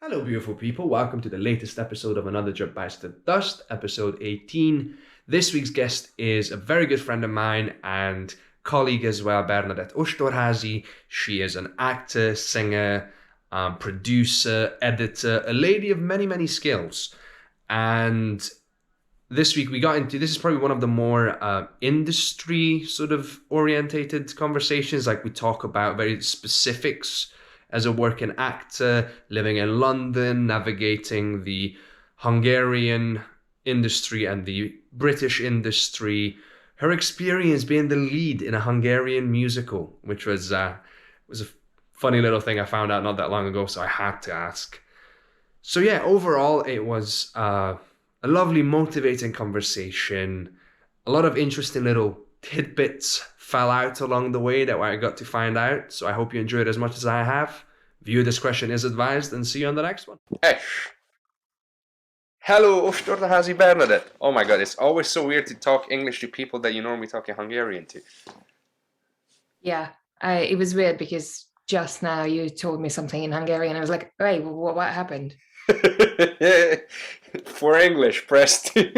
Hello, beautiful people. Welcome to the latest episode of Another Job Bites the Dust, episode 18. This week's guest is a very good friend of mine and colleague as well, Bernadett Ostorházi. She is an actor, singer, producer, editor, a lady of many, many skills. And this week we got into, this is probably one of the more industry sort of orientated conversations. Like we talk about very specifics as a working actor, living in London, navigating the Hungarian industry and the British industry, her experience being the lead in a Hungarian musical, which was a funny little thing I found out not that long ago, so I had to ask. So yeah, overall it was a lovely, motivating conversation. A lot of interesting little tidbits fell out along the way that I got to find out. So I hope you enjoyed as much as I have. Viewer discretion is advised, and see you on the next one. Hello, Ostorházi Bernadett. Oh my god, it's always so weird to talk English to people that you normally talk in Hungarian to. Yeah, it was weird because just now you told me something in Hungarian. I was like, wait, what happened? For English, press 2.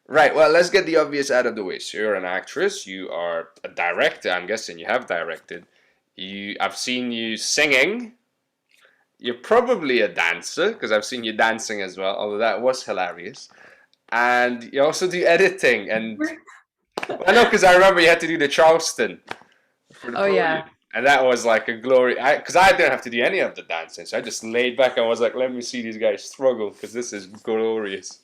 Right, well, let's get the obvious out of the way. So you're an actress, you are a director, I'm guessing you have directed. I've seen you singing. You're probably a dancer, because I've seen you dancing as well, although that was hilarious. And you also do editing, and I know because I remember you had to do the Charleston for the podium. Yeah. And that was like a glory, because I didn't have to do any of the dancing, so I just laid back and was like, let me see these guys struggle, because this is glorious.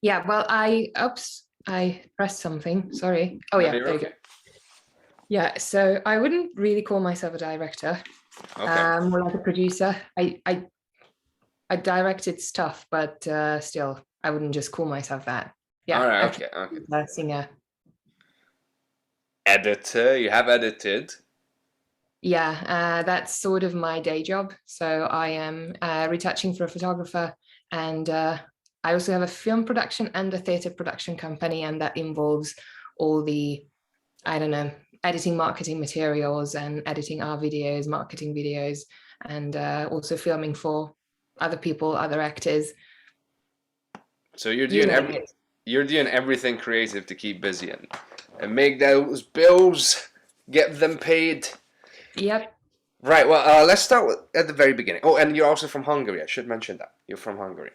Yeah, well, I pressed something, sorry. Oh yeah, there you go. Yeah, so I wouldn't really call myself a director. Okay. More like a producer. I directed stuff, but still, I wouldn't just call myself that. Yeah, all right, okay. Singer. Editor, you have edited. Yeah, that's sort of my day job. So I am retouching for a photographer, and I also have a film production and a theatre production company, and that involves all the, I don't know, editing marketing materials and editing our videos, marketing videos, and also filming for other people, other actors. So you're doing everything creative to keep busy and make those bills, get them paid. Yep. Right, well, let's start at the very beginning. Oh, and you're also from Hungary. I should mention that. You're from Hungary.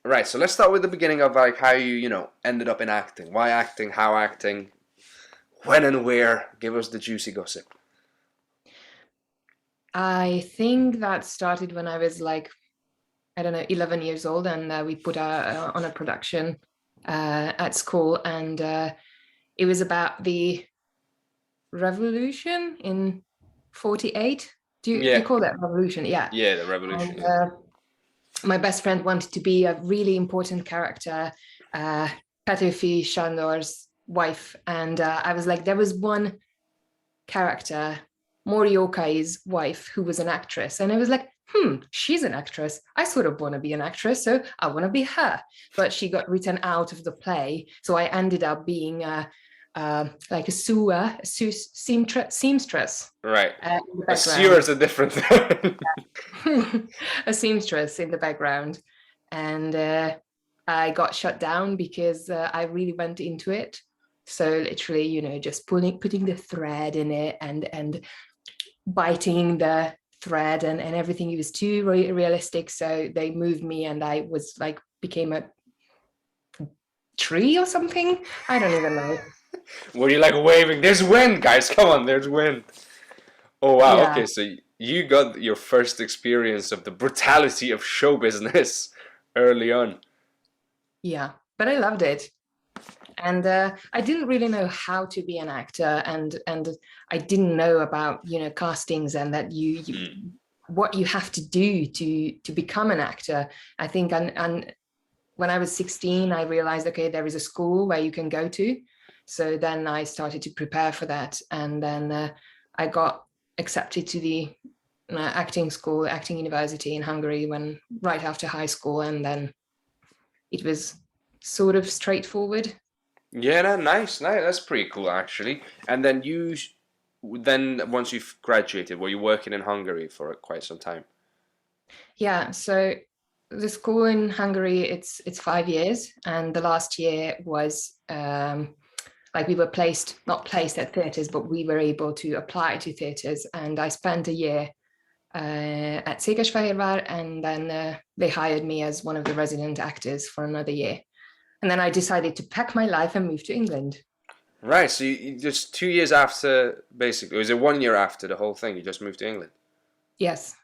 Right, so let's start with the beginning of like how you ended up in acting. Why acting? How acting? When and where? Give us the juicy gossip. I think that started when I was like, I don't know, 11 years old, and we put on a production at school, and it was about the revolution in 48. Do you call that revolution? Yeah. Yeah, the revolution. And, my best friend wanted to be a really important character, Petőfi Sándor's wife, and I was like, there was one character, Moriokái's wife, who was an actress, and I was like, she's an actress. I sort of want to be an actress, so I want to be her. But she got written out of the play, so I ended up being like a seamstress. Right. A sewer is a different thing. A seamstress in the background. And I got shut down because I really went into it. So literally, just putting the thread in it and biting the thread and everything. It was too realistic. So they moved me, and I was like, became a tree or something. I don't even know. Were you like waving? There's wind, guys. Come on, there's wind. Oh, wow. Yeah. Okay, so you got your first experience of the brutality of show business early on. Yeah, but I loved it. And I didn't really know how to be an actor, and I didn't know about castings and that what you have to do to become an actor. I think and when I was 16, I realized, okay, there is a school where you can go to. So then I started to prepare for that, and then I got accepted to the acting school, acting university in Hungary right after high school, and then it was sort of straightforward. Yeah, nice. That's pretty cool, actually. And then you then once you've graduated, were you working in Hungary for quite some time? Yeah, so the school in Hungary, it's 5 years, and the last year was like we were not placed at theatres, but we were able to apply to theatres, and I spent a year at Székesfehérvár, and then they hired me as one of the resident actors for another year. And then I decided to pack my life and move to England. Right, so you just 2 years after, basically, was it 1 year after the whole thing? You just moved to England? Yes.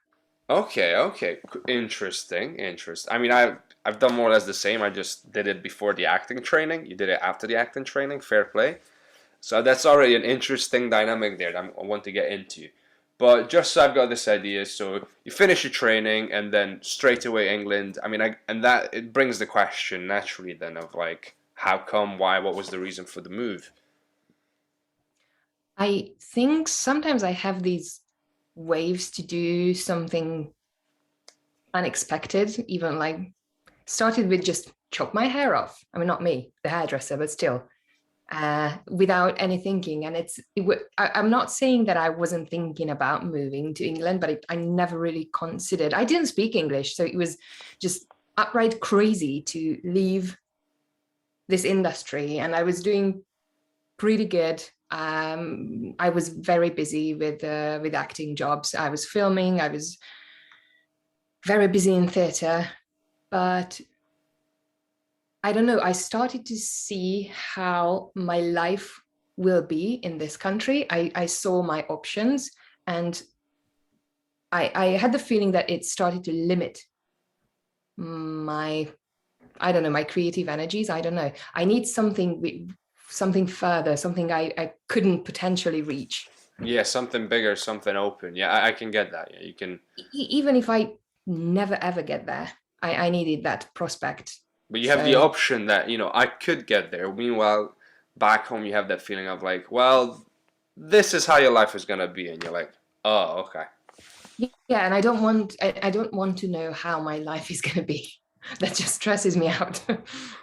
Okay, okay, interesting, interesting. I mean, I've done more or less the same. I just did it before the acting training. You did it after the acting training. Fair play. So that's already an interesting dynamic there that I want to get into. But just so I've got this idea, so you finish your training and then straight away England. I mean, and that it brings the question naturally then of like, how come, why, what was the reason for the move? I think sometimes I have these waves to do something unexpected, even like started with just chop my hair off. I mean, not me, the hairdresser, but still, without any thinking. And I'm not saying that I wasn't thinking about moving to England, but I never really considered. I didn't speak English, so it was just outright crazy to leave this industry. And I was doing pretty good. I was very busy with acting jobs. I was filming. I was very busy in theatre, but I don't know. I started to see how my life will be in this country. I saw my options, and I had the feeling that it started to limit my, I don't know, my creative energies. I don't know. I need something further, something I couldn't potentially reach. Yeah, something bigger, something open. Yeah, I can get that. Yeah, you can. Even if I never ever get there, I needed that prospect. But you have the option that, I could get there. Meanwhile, back home, you have that feeling of like, well, this is how your life is gonna be, and you're like, oh, okay. Yeah, and I don't want to know how my life is gonna be. That just stresses me out.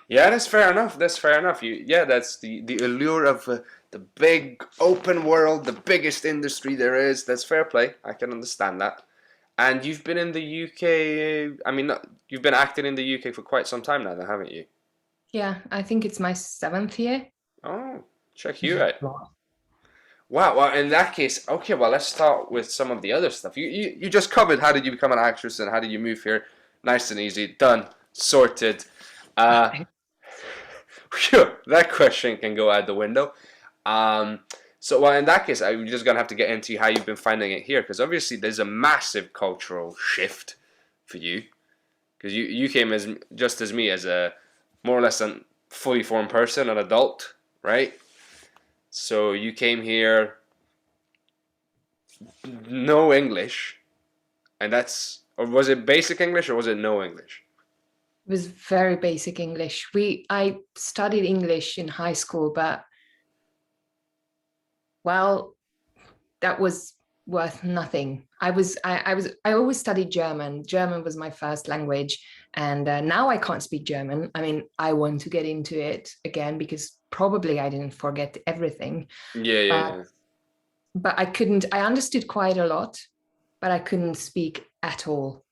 Yeah, that's fair enough. That's fair enough. That's the allure of the big open world, the biggest industry there is. That's fair play. I can understand that. And you've been in the UK. I mean, you've been acting in the UK for quite some time now, then, haven't you? Yeah, I think it's my 7th year. Oh, check you out. Wow. Well, in that case, okay. Well, let's start with some of the other stuff. You just covered how did you become an actress and how did you move here. Nice and easy. Done. Sorted. Phew, that question can go out the window. So, well, in that case, I'm just gonna have to get into how you've been finding it here, because obviously there's a massive cultural shift for you, because you came as just as me as a more or less a fully formed person, an adult, right? So you came here, no English, and or was it basic English or was it no English? It was very basic English. I studied English in high school, but well, that was worth nothing. I always studied German. German was my first language, and now I can't speak German. I mean, I want to get into it again because probably I didn't forget everything. Yeah. But I couldn't. I understood quite a lot, but I couldn't speak at all.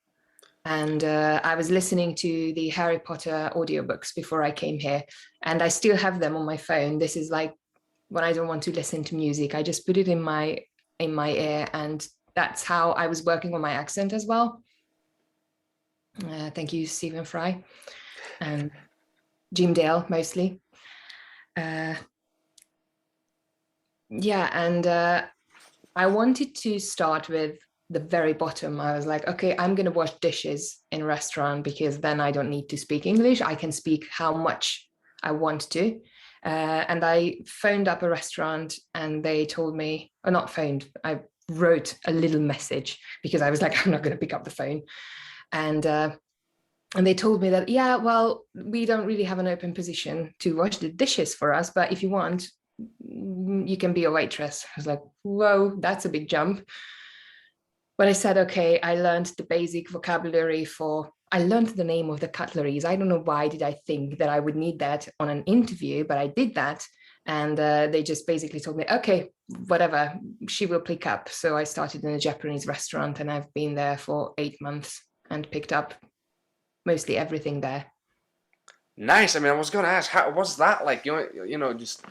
And I was listening to the Harry Potter audiobooks before I came here, and I still have them on my phone. This is like when I don't want to listen to music, I just put it in my ear, and that's how I was working on my accent as well. Thank you, Stephen Fry and Jim Dale mostly. Yeah, and I wanted to start with the very bottom. I was like, okay, I'm going to wash dishes in a restaurant because then I don't need to speak English. I can speak how much I want to. And I phoned up a restaurant and they told me, or not phoned, I wrote a little message because I was like, I'm not going to pick up the phone. And they told me that, yeah, well, we don't really have an open position to wash the dishes for us, but if you want, you can be a waitress. I was like, whoa, that's a big jump. But I said, okay, I learned the basic vocabulary I learned the name of the cutleries. I don't know why did I think that I would need that on an interview, but I did that. and they just basically told me, okay, whatever, she will pick up. So I started in a Japanese restaurant, and I've been there for 8 months and picked up mostly everything there. Nice. I mean, I was gonna ask, how was that like? Just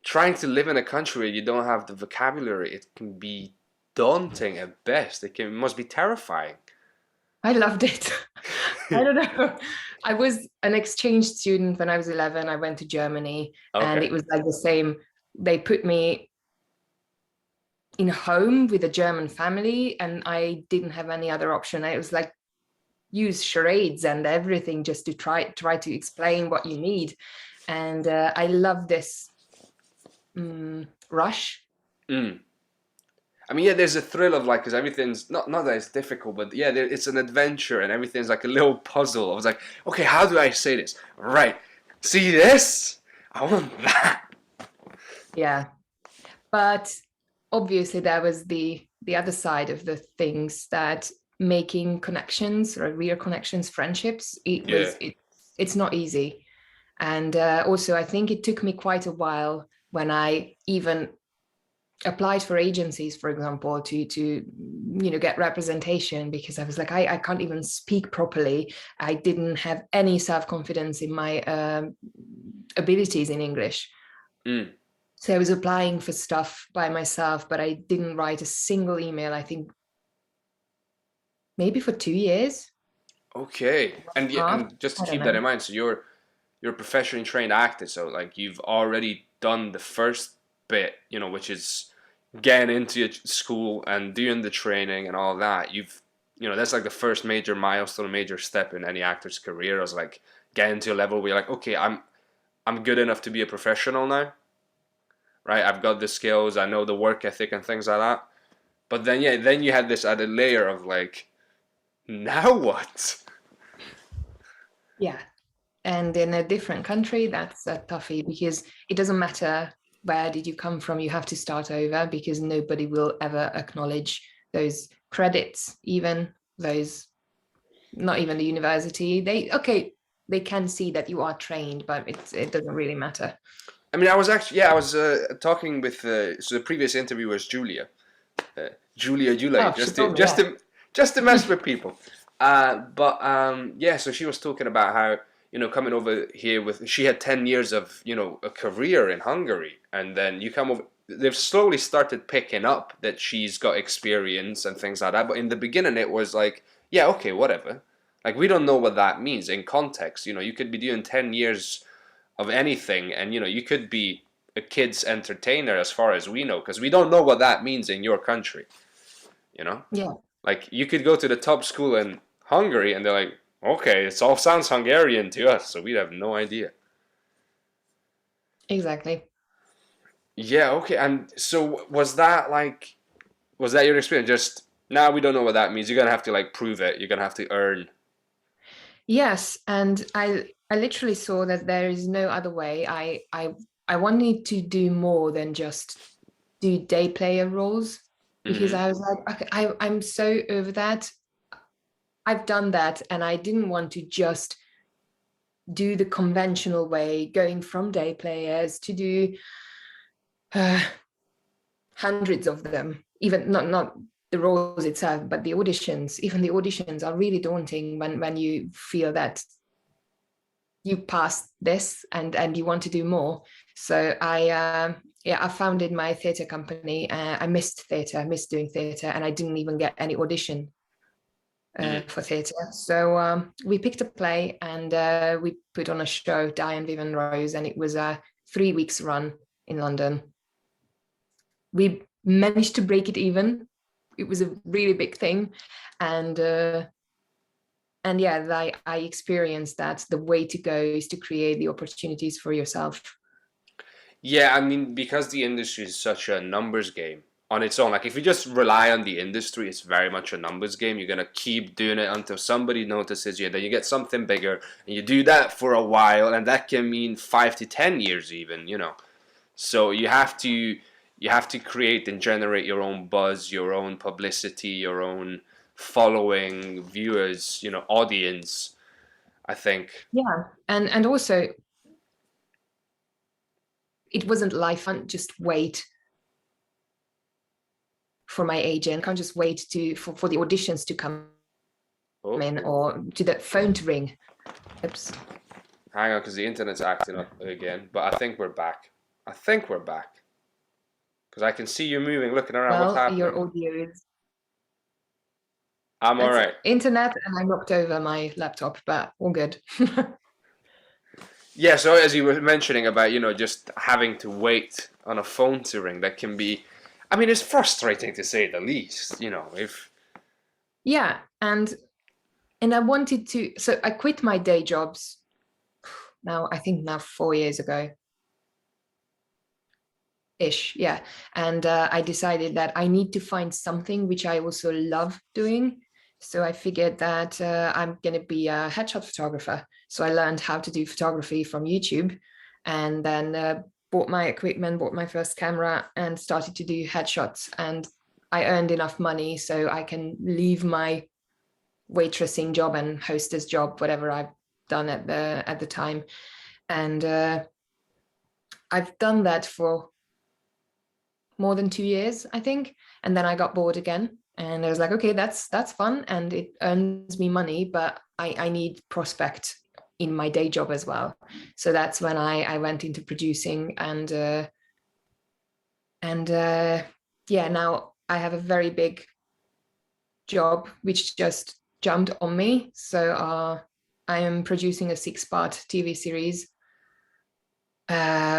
trying to live in a country where you don't have the vocabulary. It can be daunting at best. It must be terrifying. I loved it. I don't know. I was an exchange student when I was 11. I went to Germany, and Okay. it was like the same. They put me in a home with a German family, and I didn't have any other option. It was like use charades and everything just to try to explain what you need. And I love this rush. Mm. I mean, yeah, there's a thrill of like, because everything's not that it's difficult, but yeah, it's an adventure and everything's like a little puzzle. I was like, okay, how do I say this? Right. See this? I want that. Yeah. But obviously there was the other side of the things, that making connections or real connections, friendships, Yeah. it's not easy. And also I think it took me quite a while when I even applied for agencies, for example, to get representation, because I was like, I can't even speak properly. I didn't have any self-confidence in my abilities in English. Mm. So I was applying for stuff by myself, but I didn't write a single email, I think maybe for 2 years. Okay. And yeah, Half, and just to I don't keep that know. in mind, so you're a professionally trained actor, so like you've already done the first bit, which is getting into your school and doing the training and all that. That's like the first major milestone, a major step in any actor's career. I was like getting to a level where you're like, okay, I'm good enough to be a professional now, right? I've got the skills, I know the work ethic and things like that. But then yeah, then you had this added layer of like, now what? Yeah. And in a different country, that's a toughie, because it doesn't matter where did you come from, you have to start over, because nobody will ever acknowledge those credits, even those, not even the university. They can see that you are trained, but it doesn't really matter. I mean, I was actually, yeah, I was talking with, so the previous interview was Julia, Julia Julay, Oh, she told me, yeah. just to mess with people. But yeah, so she was talking about how coming over here with she had 10 years of a career in Hungary, and then you come over. They've slowly started picking up that she's got experience and things like that. But in the beginning, it was like, yeah, okay, whatever. Like we don't know what that means in context. You could be doing 10 years of anything, and you could be a kid's entertainer as far as we know, because we don't know what that means in your country. You know. Yeah, Like you could go to the top school in Hungary and they're like, okay, it all sounds Hungarian to us, so we have no idea. exactly. Yeah, okay. And so was that your experience? Just now we don't know what that means. You're gonna have to like prove it. You're gonna have to earn. Yes, and I literally saw that there is no other way. I wanted to do more than just do day player roles, because Mm-hmm. I was like, okay, I'm so over that. I've done that, and I didn't want to just do the conventional way, going from day players to do uh, hundreds of them, even not the roles itself, but the auditions. Even the auditions are really daunting when you feel that you passed this and you want to do more. So I founded my theatre company. I missed theatre, I missed doing theatre, and I didn't even get any audition Mm-hmm. for theatre. So we picked a play, and we put on a show, Diane Vivian Rose, and it was a 3 weeks run in London. We managed to break it even. It was a really big thing, and yeah, I experienced that the way to go is to create the opportunities for yourself. Yeah, I mean, because the industry is such a numbers game on its own. Like if you just rely on the industry, it's very much a numbers game. You're gonna keep doing it until somebody notices you. Then you get something bigger, and you do that for a while, and that can mean 5 to 10 years even. So you have to create and generate your own buzz, your own publicity, your own following, viewers, audience. I think. Yeah, and also it wasn't life. I can't just wait for my agent. I can't just wait for the auditions to come in or to the phone to ring. Oops. Hang on, because the internet's acting up again. But I think we're back. Because I can see you moving, looking around. What's happening? Your audio is... I'm all right. Internet, and I knocked over my laptop, but all good. Yeah, so as you were mentioning about, just having to wait on a phone to ring, that can be, I mean, it's frustrating to say the least, if... Yeah, and I wanted to, so I quit my day jobs I think 4 years ago. Ish, yeah. And I decided that I need to find something which I also love doing. So I figured that I'm going to be a headshot photographer. So I learned how to do photography from YouTube, and then bought my equipment, bought my first camera, and started to do headshots. And I earned enough money so I can leave my waitressing job and hostess job, whatever I've done at the time. And I've done that for more than 2 years, I think. And then I got bored again. And I was like, okay, that's fun and it earns me money, but I need prospect in my day job as well. So that's when I went into producing, and now I have a very big job which just jumped on me. So I am producing a 6-part TV series,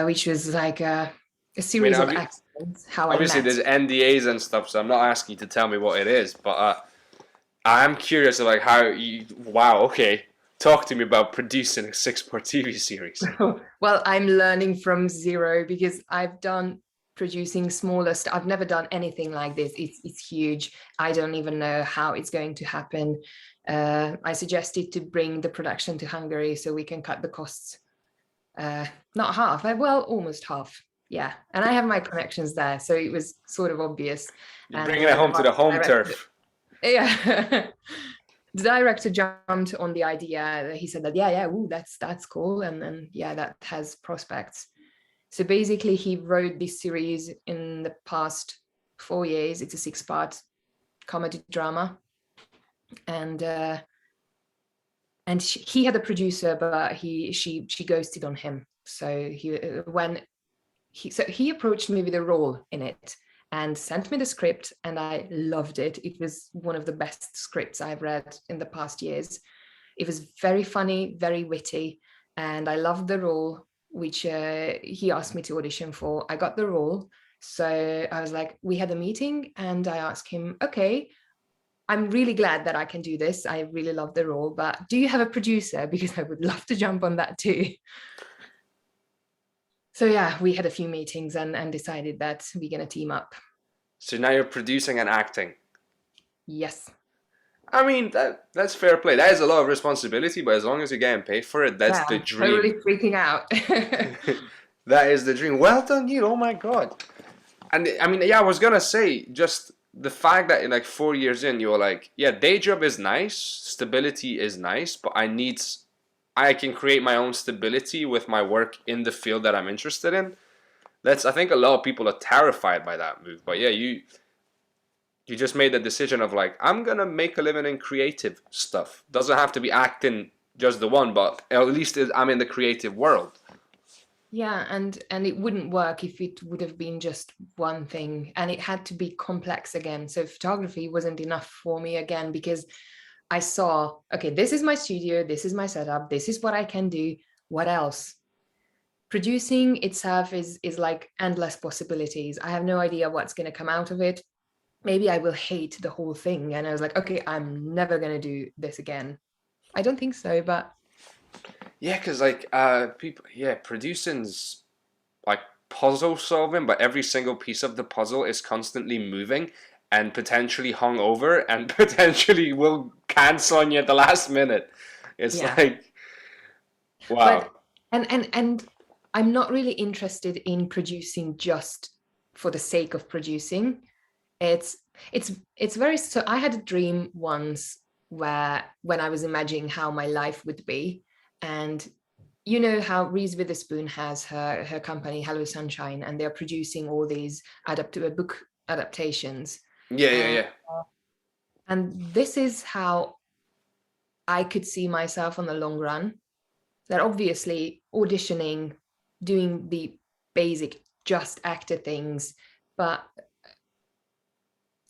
which was like a series of accidents. Obviously, there's NDAs and stuff, so I'm not asking you to tell me what it is, but I'm curious of like how you. Wow, okay. Talk to me about producing a 6-part TV series. Well, I'm learning from zero because I've done producing smaller stuff. I've never done anything like this. It's huge. I don't even know how it's going to happen. I suggested to bring the production to Hungary so we can cut the costs. Not half, well, almost half. Yeah, and I have my connections there, so it was sort of obvious. You're bringing it home to the home turf. Yeah. The director jumped on the idea. He said that, ooh, that's cool, and yeah, that has prospects. So basically, he wrote this series in the past 4 years. It's a 6-part comedy drama, and he had a producer, but she ghosted on him. So he approached me with a role in it and sent me the script, and I loved it. It was one of the best scripts I've read in the past years. It was very funny, very witty, and I loved the role, which he asked me to audition for. I got the role. So I was like, we had a meeting, and I asked him, okay, I'm really glad that I can do this. I really love the role, but do you have a producer? Because I would love to jump on that too. So yeah, we had a few meetings and decided that we're going to team up. So now you're producing and acting. Yes. I mean, that's fair play. That is a lot of responsibility, but as long as you're getting paid for it, that's the dream. Totally freaking out. That is the dream. Well done, you. Oh my God. And I mean, yeah, I was going to say, just the fact that in like 4 years in, you're like, yeah, day job is nice, stability is nice, but I can create my own stability with my work in the field that I'm interested in. I think a lot of people are terrified by that move. But yeah, you just made the decision of like, I'm going to make a living in creative stuff. Doesn't have to be acting just the one, but at least I'm in the creative world. Yeah, and it wouldn't work if it would have been just one thing, and it had to be complex again. So photography wasn't enough for me again, because I saw, okay, this is my studio, this is my setup, this is what I can do. What else? Producing itself is like endless possibilities. I have no idea what's going to come out of it. Maybe I will hate the whole thing. And I was like, okay, I'm never going to do this again. I don't think so, but yeah, because like people, yeah, producing's like puzzle solving, but every single piece of the puzzle is constantly moving and potentially hungover and potentially will cancel on you at the last minute. It's like, wow. But, and I'm not really interested in producing just for the sake of producing. It's very, so I had a dream once where when I was imagining how my life would be, and you know how Reese Witherspoon has her company Hello Sunshine, and they're producing all these book adaptations. Yeah. And this is how I could see myself on the long run. That obviously auditioning, doing the basic just actor things, but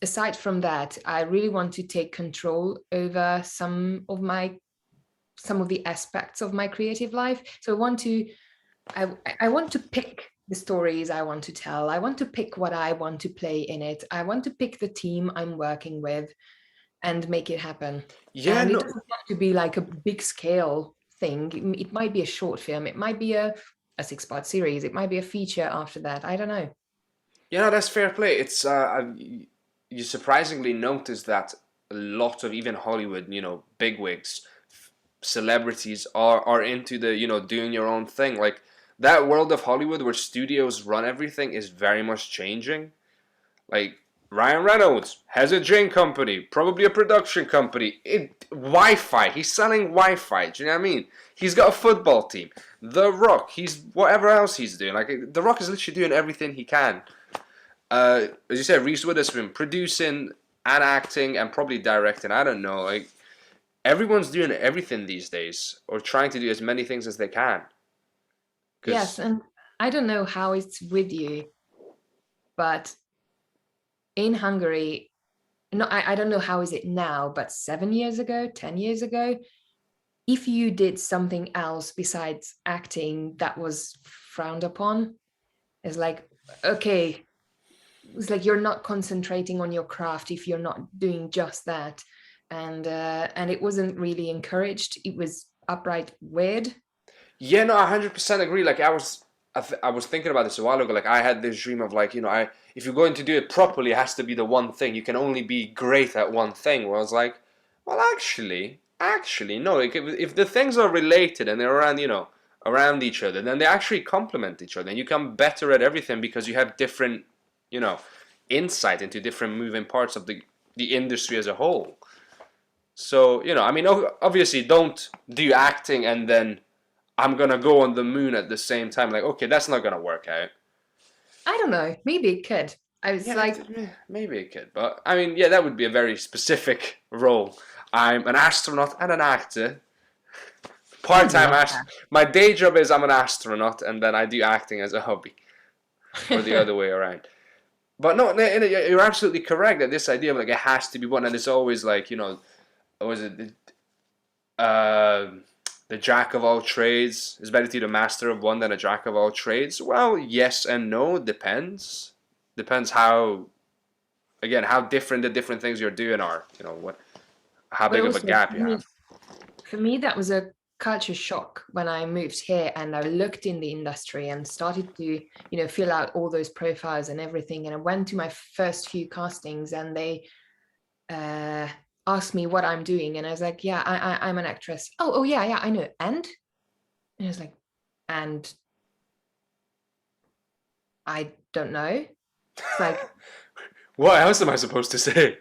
aside from that, I really want to take control over some of the aspects of my creative life. So I want to pick the stories I want to tell. I want to pick what I want to play in it. I want to pick the team I'm working with and make it happen. Yeah, And it no. doesn't have to be like a big scale thing. It might be a short film. It might be a 6-part series. It might be a feature after that. I don't know. Yeah, no, that's fair play. It's you surprisingly notice that a lot of even Hollywood, bigwigs, celebrities are into the doing your own thing. Like that world of Hollywood where studios run everything is very much changing. Like Ryan Reynolds has a gin company, probably a production company. Wi-Fi. He's selling Wi-Fi. Do you know what I mean? He's got a football team. The Rock. He's whatever else he's doing. Like The Rock is literally doing everything he can. As you said, Reese Witherspoon producing and acting and probably directing. I don't know. Like everyone's doing everything these days, or trying to do as many things as they can. Yes, and I don't know how it's with you, but in Hungary, no, I don't know how is it now, but 7 years ago, 10 years ago, if you did something else besides acting that was frowned upon, it's like, okay, it's like you're not concentrating on your craft if you're not doing just that. And it wasn't really encouraged. It was upright weird. Yeah, no, 100% agree. Like I was thinking about this a while ago. Like I had this dream of like, if you're going to do it properly, it has to be the one thing. You can only be great at one thing. Where I was like, well, actually, no. Like if the things are related and they're around each other, then they actually complement each other, and you become better at everything because you have different, insight into different moving parts of the industry as a whole. So I mean, obviously, don't do acting and then I'm gonna go on the moon at the same time. Like, okay, that's not gonna work out. I don't know. Maybe it could. I was like, Maybe it could, but I mean, yeah, that would be a very specific role. I'm an astronaut and an actor. Part-time astronaut. My day job is I'm an astronaut, and then I do acting as a hobby, or the other way around. But no, you're absolutely correct that this idea of like it has to be one, and it's always like was it the jack of all trades is better to be the master of one than a jack of all trades? Well, yes and no. Depends. Depends how different the different things you're doing are. How big of a gap you have. For me, that was a culture shock when I moved here and I looked in the industry and started to, fill out all those profiles and everything. And I went to my first few castings and they asked me what I'm doing. And I was like, yeah, I'm an actress. Oh, yeah, I know. And I was like, and I don't know. It's like, what else am I supposed to say?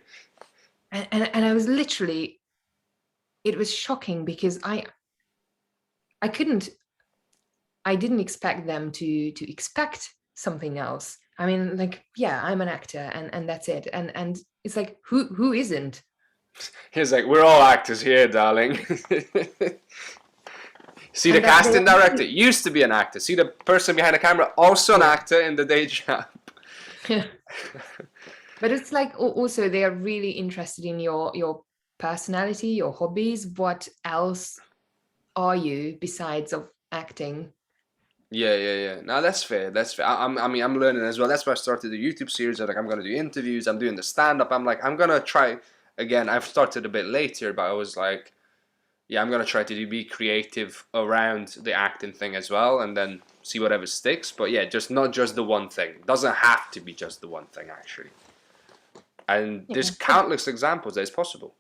And I was literally, it was shocking because I didn't expect them to expect something else. I mean, like, yeah, I'm an actor and that's it. And it's like, who isn't? He's like, we're all actors here, darling. See, the casting director used to be an actor. See, the person behind the camera, also an actor in the day job. But it's like also they are really interested in your personality, your hobbies. What else are you besides of acting? Yeah. No, that's fair. That's fair. I'm learning as well. That's why I started the YouTube series. I'm gonna do interviews. I'm doing the stand up. I'm like, I'm gonna try again. I've started a bit later, but I was like, yeah, I'm gonna try to be creative around the acting thing as well, and then see whatever sticks. But yeah, just not just the one thing. Doesn't have to be just the one thing actually. And there's countless examples that it's possible.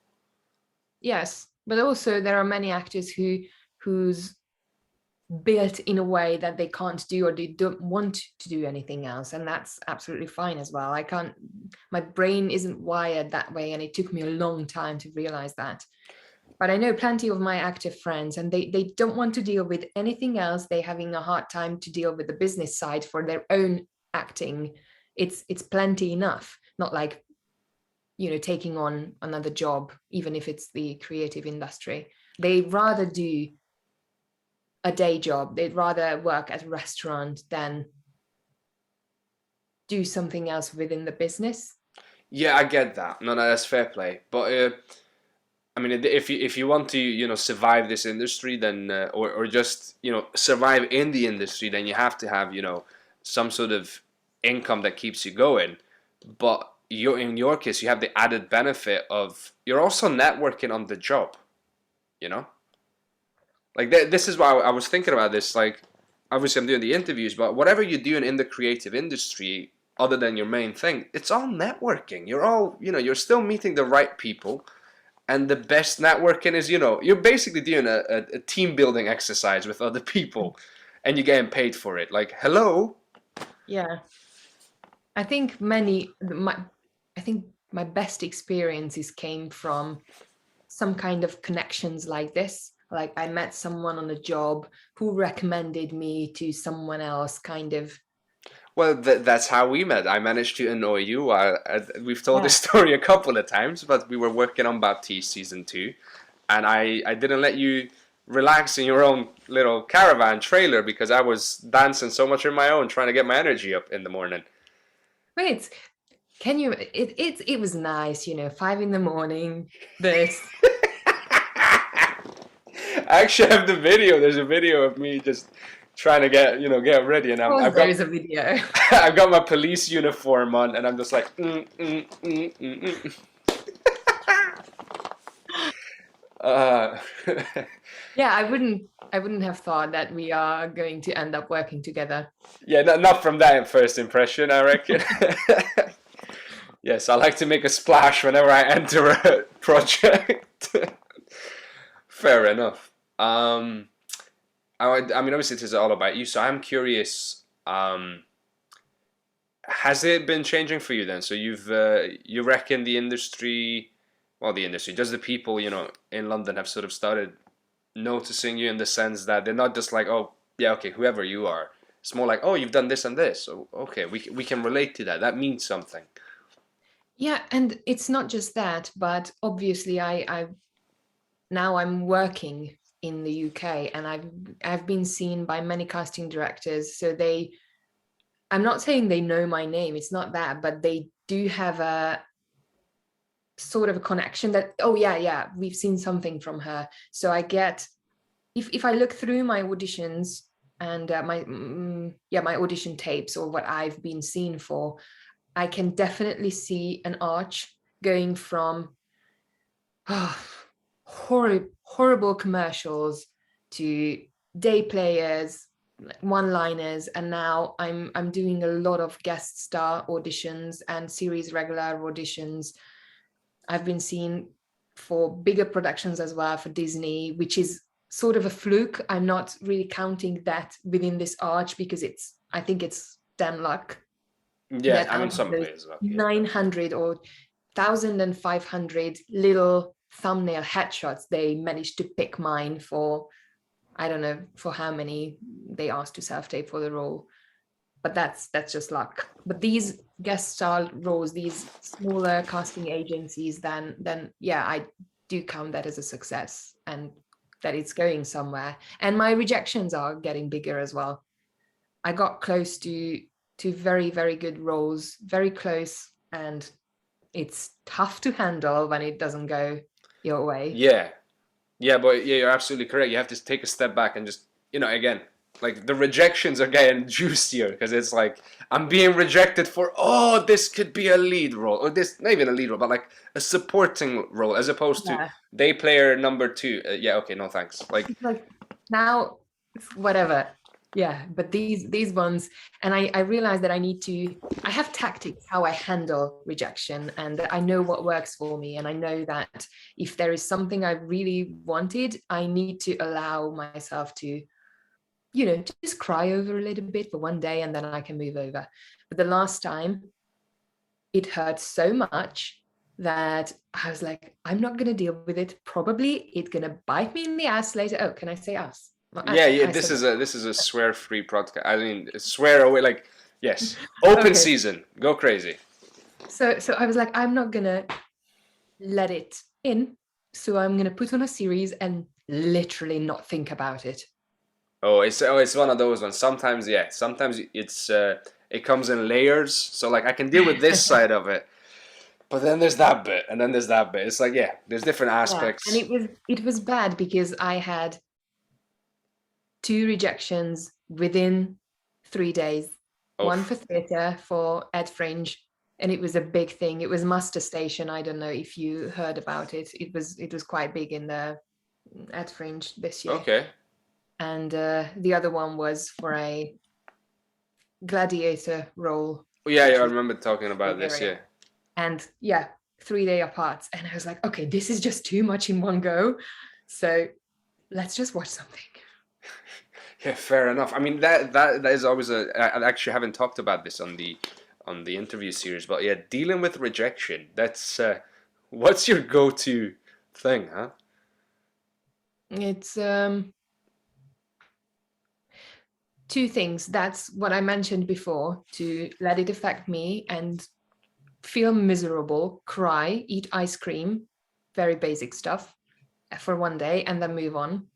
Yes, but also there are many actors who's built in a way that they can't do or they don't want to do anything else, and that's absolutely fine as well. My brain isn't wired that way, and it took me a long time to realize that. But I know plenty of my active friends, and they don't want to deal with anything else. They're having a hard time to deal with the business side for their own acting. It's plenty enough. Not like, taking on another job, even if it's the creative industry. They rather do a day job. They'd rather work at a restaurant than do something else within the business. Yeah, I get that. No, that's fair play. But I mean, if you want to survive this industry, then or just survive in the industry, then you have to have some sort of income that keeps you going. But in your case, you have the added benefit of you're also networking on the job. You know, like this is why I was thinking about this. Like, obviously, I'm doing the interviews, but whatever you're doing in the creative industry, other than your main thing, it's all networking. You're all you're still meeting the right people. And the best networking is, you're basically doing a team building exercise with other people and you're getting paid for it. Like, hello? Yeah. I think my best experiences came from some kind of connections like this. Like I met someone on a job who recommended me to someone else, kind of. Well, that's how we met. I managed to annoy you. We've told this Yeah. story a couple of times, but we were working on Baptiste season 2, and I didn't let you relax in your own little caravan trailer because I was dancing so much on my own, trying to get my energy up in the morning. Wait, can you? It was nice, 5 a.m. This. I actually have the video. There's a video of me just trying to get ready, and Of course, I've there got is a video. I've got my police uniform on, and I'm just like. Uh, Yeah, I wouldn't have thought that we are going to end up working together. yeah, not from that first impression, I reckon. Yes, I like to make a splash whenever I enter a project. Fair enough. I mean, obviously, it is all about you. So I'm curious. Has it been changing for you then? So you reckon the industry, well, the industry, does the people in London have sort of started noticing you in the sense that they're not just like, oh yeah, okay, whoever you are. It's more like, oh, you've done this and this. So okay, we can relate to that. That means something. Yeah, and it's not just that, but obviously now I'm working in the UK, and I've been seen by many casting directors. So I'm not saying they know my name, it's not that, but they do have a sort of a connection that, oh yeah, we've seen something from her. So I get, if I look through my auditions and my audition tapes or what I've been seen for, I can definitely see an arch going from horrible commercials to day players, one-liners, and now I'm doing a lot of guest star auditions and series regular auditions. I've been seen for bigger productions as well for Disney, which is sort of a fluke. I'm not really counting that within this arch because I think it's damn luck Yeah, that I mean out of some of those it is luck. Yeah. 900 or 1,500 little thumbnail headshots, they managed to pick mine for, I don't know for how many they asked to self-tape for the role, but that's just luck. But these guest star roles, these smaller casting agencies, then yeah, I do count that as a success and that it's going somewhere. And my rejections are getting bigger as well. I got close to very, very good roles, very close, and it's tough to handle when it doesn't go your way. Yeah, yeah, but yeah, you're absolutely correct. You have to take a step back and just again, like the rejections are getting juicier because it's like I'm being rejected for, oh, this could be a lead role, or this not even a lead role, but like a supporting role as opposed to Yeah, day player number 2. Yeah, okay, no thanks. Like, it's like now it's whatever. Yeah, but these ones, and I realize that I have tactics how I handle rejection, and I know what works for me, and I know that if there is something I really wanted, I need to allow myself to just cry over a little bit for one day, and then I can move over. But the last time, it hurt so much that I was like, I'm not going to deal with it. Probably it's going to bite me in the ass later. Oh, can I say ass? Well, Yeah. I said, This is a swear-free podcast. I mean, swear away. Like, yes, open okay. season. Go crazy. So I was like, I'm not going to let it in. So I'm going to put on a series and literally not think about it. It's one of those ones. Sometimes, yeah. Sometimes it comes in layers. So like I can deal with this side of it, but then there's that bit, and then there's that bit. It's like, yeah, there's different Yeah, and aspects. it was bad because I had 2 rejections within 3 days. Oh, One for theatre for Ed Fringe, and it was a big thing. It was Muster Station. I don't know if you heard about it. It was quite big in the Ed Fringe this year. okay. And the other one was for a gladiator role. Yeah, which I was remember talking about this. Bulgaria. Yeah. And yeah, 3 day apart. And I was like, okay, this is just too much in one go. So let's just watch something. Yeah, fair enough. I mean that is always I actually haven't talked about this on the interview series, but yeah, dealing with rejection. That's what's your go-to thing, huh? It's 2 things. That's what I mentioned before, to let it affect me and feel miserable, cry, eat ice cream, very basic stuff for one day and then move on.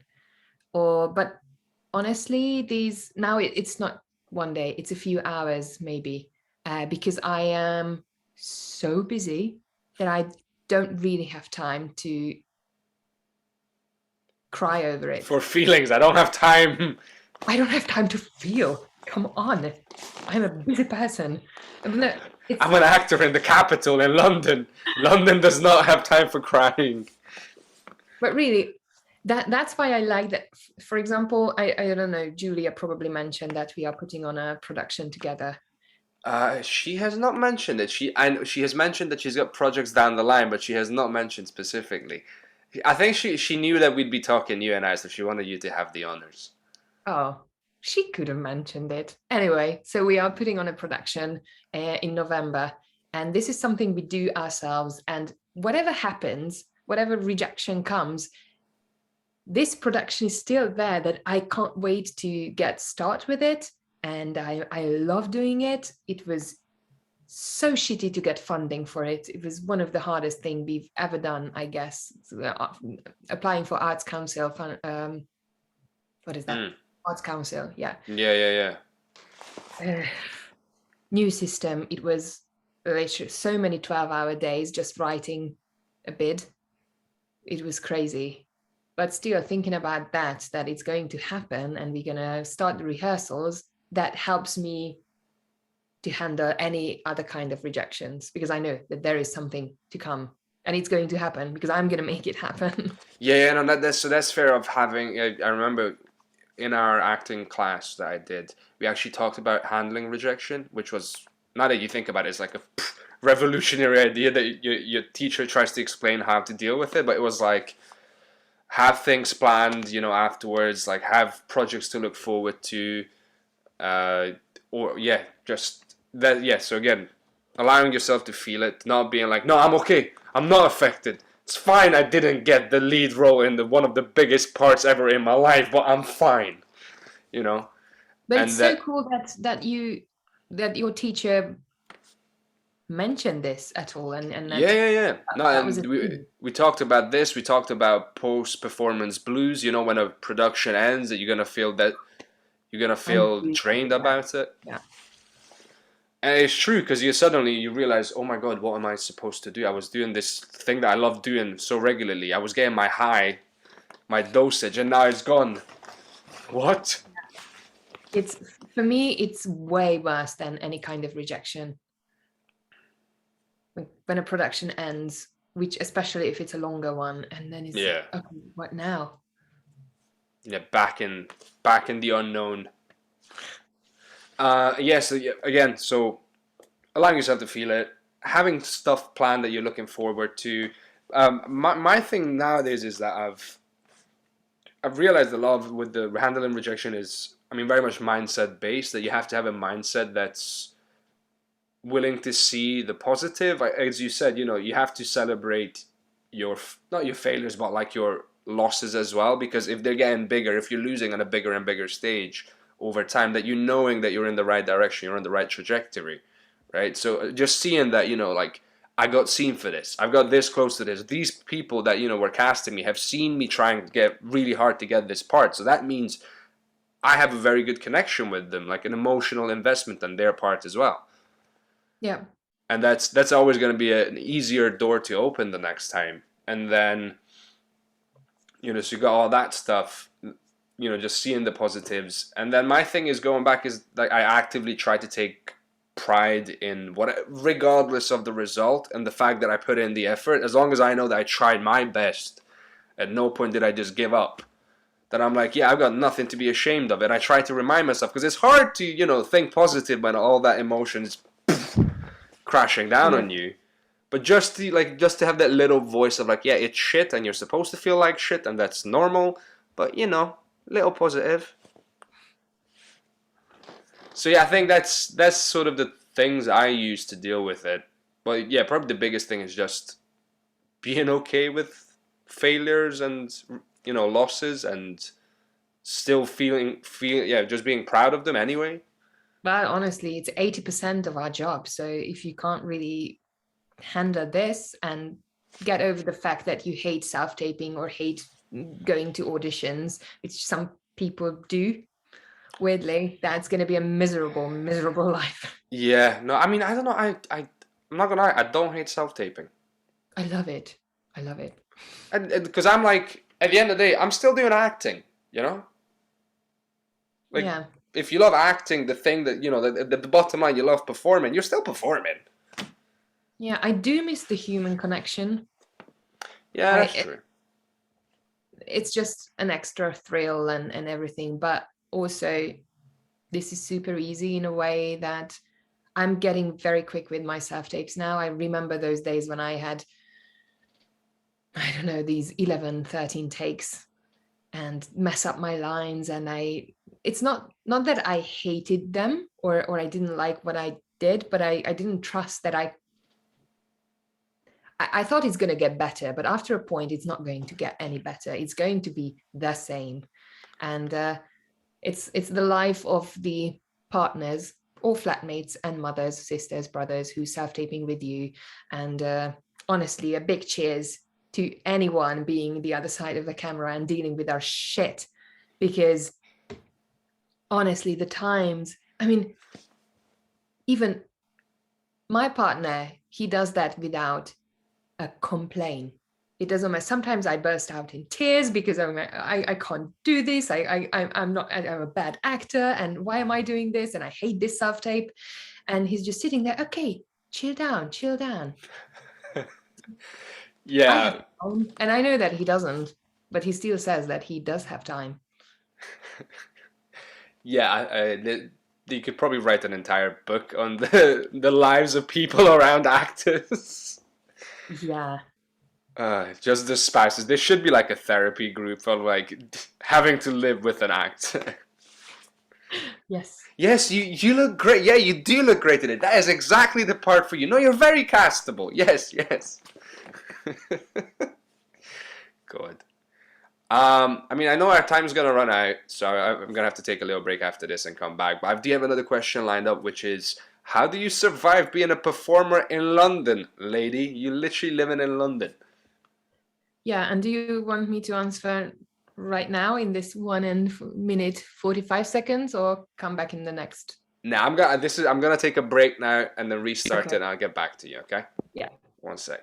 But honestly, it's not one day, it's a few hours maybe, because I am so busy that I don't really have time to cry over it. For feelings, I don't have time. I don't have time to feel. Come on. I'm a busy person. I'm an actor in the capital in London. London does not have time for crying. But really, that's why I like that. For example, I don't know, Julia probably mentioned that we are putting on a production together. She has not mentioned it. She has mentioned that she's got projects down the line, but she has not mentioned specifically. I think she knew that we'd be talking, you and I, so she wanted you to have the honors. Oh, she could have mentioned it. Anyway, so we are putting on a production in November, and this is something we do ourselves. And whatever happens, whatever rejection comes, this production is still there, that I can't wait to get started with it. And I love doing it. It was so shitty to get funding for it. It was one of the hardest things we've ever done, I guess. So, applying for Arts Council, what is that? Mm. Arts Council, yeah. Yeah. New system. It was literally so many 12-hour days just writing a bid. It was crazy. But still thinking about that it's going to happen and we're going to start the rehearsals, that helps me to handle any other kind of rejections, because I know that there is something to come and it's going to happen because I'm going to make it happen. Yeah, no, that's fair. Of having, I remember in our acting class that I did, we actually talked about handling rejection, which was, now that you think about it, it's like a revolutionary idea that your teacher tries to explain how to deal with it, but it was like, have things planned, afterwards, like have projects to look forward to, or yeah, just that. Yeah, so again, allowing yourself to feel it, not being like, no, I'm okay, I'm not affected. It's fine. I didn't get the lead role in one of the biggest parts ever in my life, but I'm fine. But And it's so cool that your teacher mentioned this at all, and yeah. No, that was a and we talked about this. We talked about post-performance blues. When a production ends, that you're gonna feel drained about it. Yeah. And it's true, because you realize, oh my god, what am I supposed to do? I was doing this thing that I love doing so regularly. I was getting my high, my dosage, and now it's gone. What? It's, for me, it's way worse than any kind of rejection. When a production ends, which especially if it's a longer one, and then it's Yeah. okay, what now? Yeah, back in the unknown. So again, so allowing yourself to feel it, having stuff planned that you're looking forward to. My thing nowadays is that I've realized a lot with the handling rejection is, I mean, very much mindset based, that you have to have a mindset that's willing to see the positive. As you said, you know, you have to celebrate your, not your failures, but like your losses as well, because if they're getting bigger, if you're losing on a bigger and bigger stage over time, that you knowing that you're in the right direction, you're on the right trajectory, right? So just seeing that, you know, like, I got seen for this, I've got this close to this, these people that, you know, were casting me have seen me trying to get really hard to get this part, so that means I have a very good connection with them, like an emotional investment on their part as well. Yeah. And that's always going to be an easier door to open the next time. And then, you know, so you got all that stuff, you know, just seeing the positives. And then my thing is, going back, is like, I actively try to take pride in what, regardless of the result, and the fact that I put in the effort, as long as I know that I tried my best, at no point did I just give up. That I'm like, yeah, I've got nothing to be ashamed of. And I try to remind myself, because it's hard to, you know, think positive when all that emotion is crashing down on you. But just to have that little voice of like, yeah, it's shit and you're supposed to feel like shit and that's normal, but, you know, little positive. So yeah, I think that's sort of the things I use to deal with it. But yeah, probably the biggest thing is just being okay with failures and, you know, losses, and still feeling just being proud of them anyway. But honestly, it's 80% of our job. So if you can't really handle this and get over the fact that you hate self-taping or hate going to auditions, which some people do, weirdly, that's going to be a miserable life. Yeah, no, I mean, I don't know. I'm not gonna lie, I don't hate self-taping. I love it. And because I'm like, at the end of the day, I'm still doing acting, you know? Like, yeah. If you love acting, the thing that, you know, the bottom line, you love performing, you're still performing. Yeah, I do miss the human connection. Yeah, that's true. It's just an extra thrill and everything, but also this is super easy in a way that I'm getting very quick with my self-tapes now. I remember those days when I had, I don't know, these 11, 13 takes and mess up my lines. And it's not that I hated them or I didn't like what I did, but I didn't trust that I thought it's going to get better, but after a point, it's not going to get any better. It's going to be the same. And it's the life of the partners or flatmates and mothers, sisters, brothers who self-taping with you. And honestly, a big cheers to anyone being the other side of the camera and dealing with our shit, because honestly, the times, I mean, even my partner, he does that without a complaint. It doesn't matter. Sometimes I burst out in tears because I can't do this. I'm a bad actor, and why am I doing this? And I hate this self-tape. And he's just sitting there. Okay, chill down. Yeah. And I know that he doesn't, but he still says that he does have time. Yeah, you could probably write an entire book on the lives of people around actors. Yeah. Just the spouses. There should be like a therapy group for like having to live with an actor. Yes. Yes, you look great. Yeah, you do look great in it. That is exactly the part for you. No, you're very castable. Yes. Good. I mean, I know our time's gonna run out, so I'm gonna have to take a little break after this and come back. But I do have another question lined up, which is, how do you survive being a performer in London, lady? You literally living in London. Yeah, and do you want me to answer right now in this 1 minute 45 seconds, or come back in the next? No, I'm gonna take a break now and then restart it, and I'll get back to you. Okay? Yeah. 1 sec.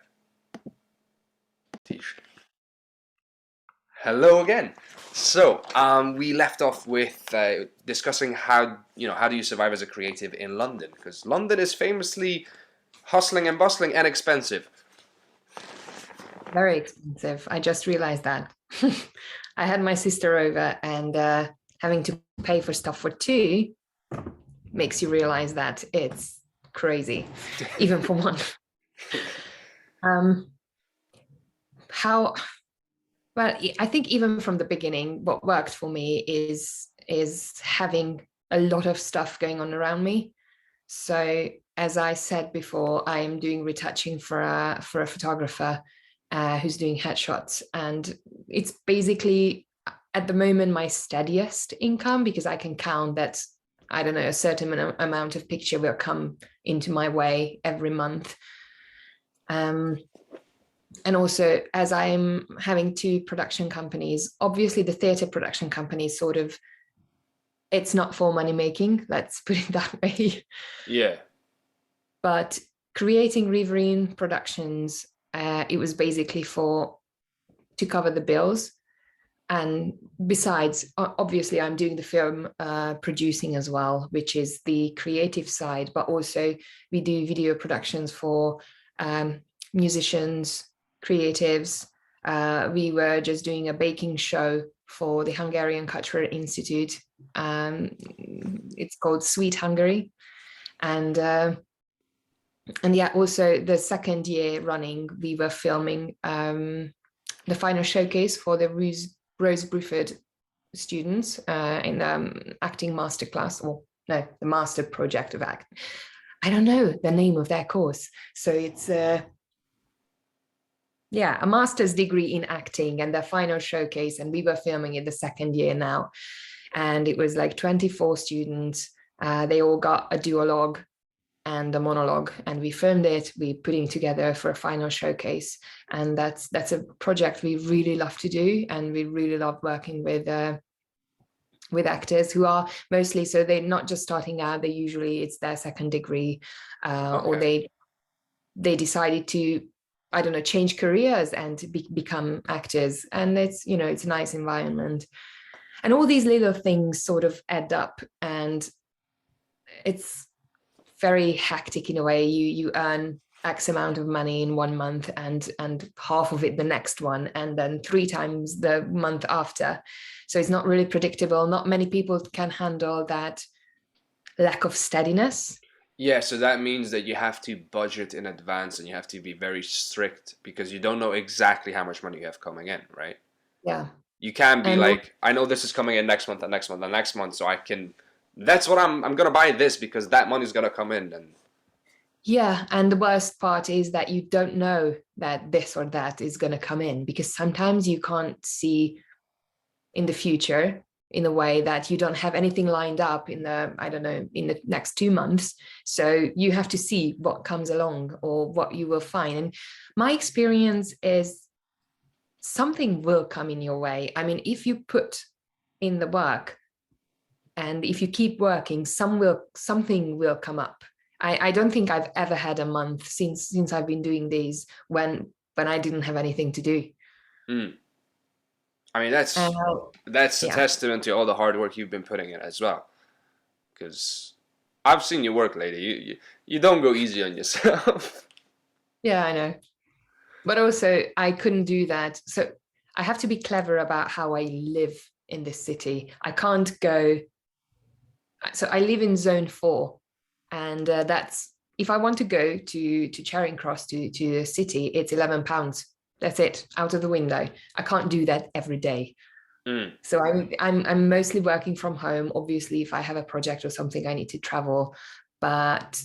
T-shirt. Hello again. So, we left off with discussing how do you survive as a creative in London, because London is famously hustling and bustling and expensive. Very expensive. I just realized that. I had my sister over, and having to pay for stuff for two makes you realize that it's crazy, even for one. Well, I think even from the beginning, what worked for me is having a lot of stuff going on around me. So as I said before, I am doing retouching for a photographer who's doing headshots, and it's basically at the moment my steadiest income, because I can count that, I don't know, a certain amount of picture will come into my way every month. And also, as I'm having 2 production companies, obviously the theatre production company is sort of, it's not for money making, let's put it that way. Yeah. But creating Riverine Productions, it was basically to cover the bills. And besides, obviously, I'm doing the film producing as well, which is the creative side, but also we do video productions for musicians, creatives. We were just doing a baking show for the Hungarian Cultural Institute. It's called Sweet Hungary. And yeah, also the second year running, we were filming the final showcase for the Rose Bruford students in the acting masterclass, or no, the master project of act. I don't know the name of their course. So it's a master's degree in acting, and the final showcase, and we were filming it the second year now. And it was like 24 students. They all got a duologue and a monologue, and we filmed it. We putting together for a final showcase, and that's a project we really love to do, and we really love working with actors who are mostly, so they're not just starting out. They usually, it's their second degree, or they decided to, I don't know, change careers and become actors, and it's, you know, it's a nice environment, and all these little things sort of add up, and it's very hectic in a way. You earn X amount of money in 1 month, and half of it the next one, and then 3 times the month after. So it's not really predictable. Not many people can handle that lack of steadiness. Yeah, so that means that you have to budget in advance, and you have to be very strict, because you don't know exactly how much money you have coming in, right? Yeah. You can be And like, I know this is coming in next month and next month and next month, so I can, that's what I'm gonna buy this because that money's gonna come in. And yeah, and the worst part is that you don't know that this or that is going to come in, because sometimes you can't see in the future, in a way that you don't have anything lined up in the, I don't know, in the next 2 months. So you have to see what comes along or what you will find. And my experience is something will come in your way. I mean, if you put in the work and if you keep working, something will come up. I don't think I've ever had a month since I've been doing these when I didn't have anything to do. I mean, that's a testament to all the hard work you've been putting in as well. Because I've seen you work, lady. You don't go easy on yourself. Yeah, I know. But also, I couldn't do that. So I have to be clever about how I live in this city. I can't go. So I live in zone 4. And that's, if I want to go to Charing Cross, to the city, it's £11. That's it, out of the window. I can't do that every day. So I'm mostly working from home. Obviously, if I have a project or something, I need to travel, but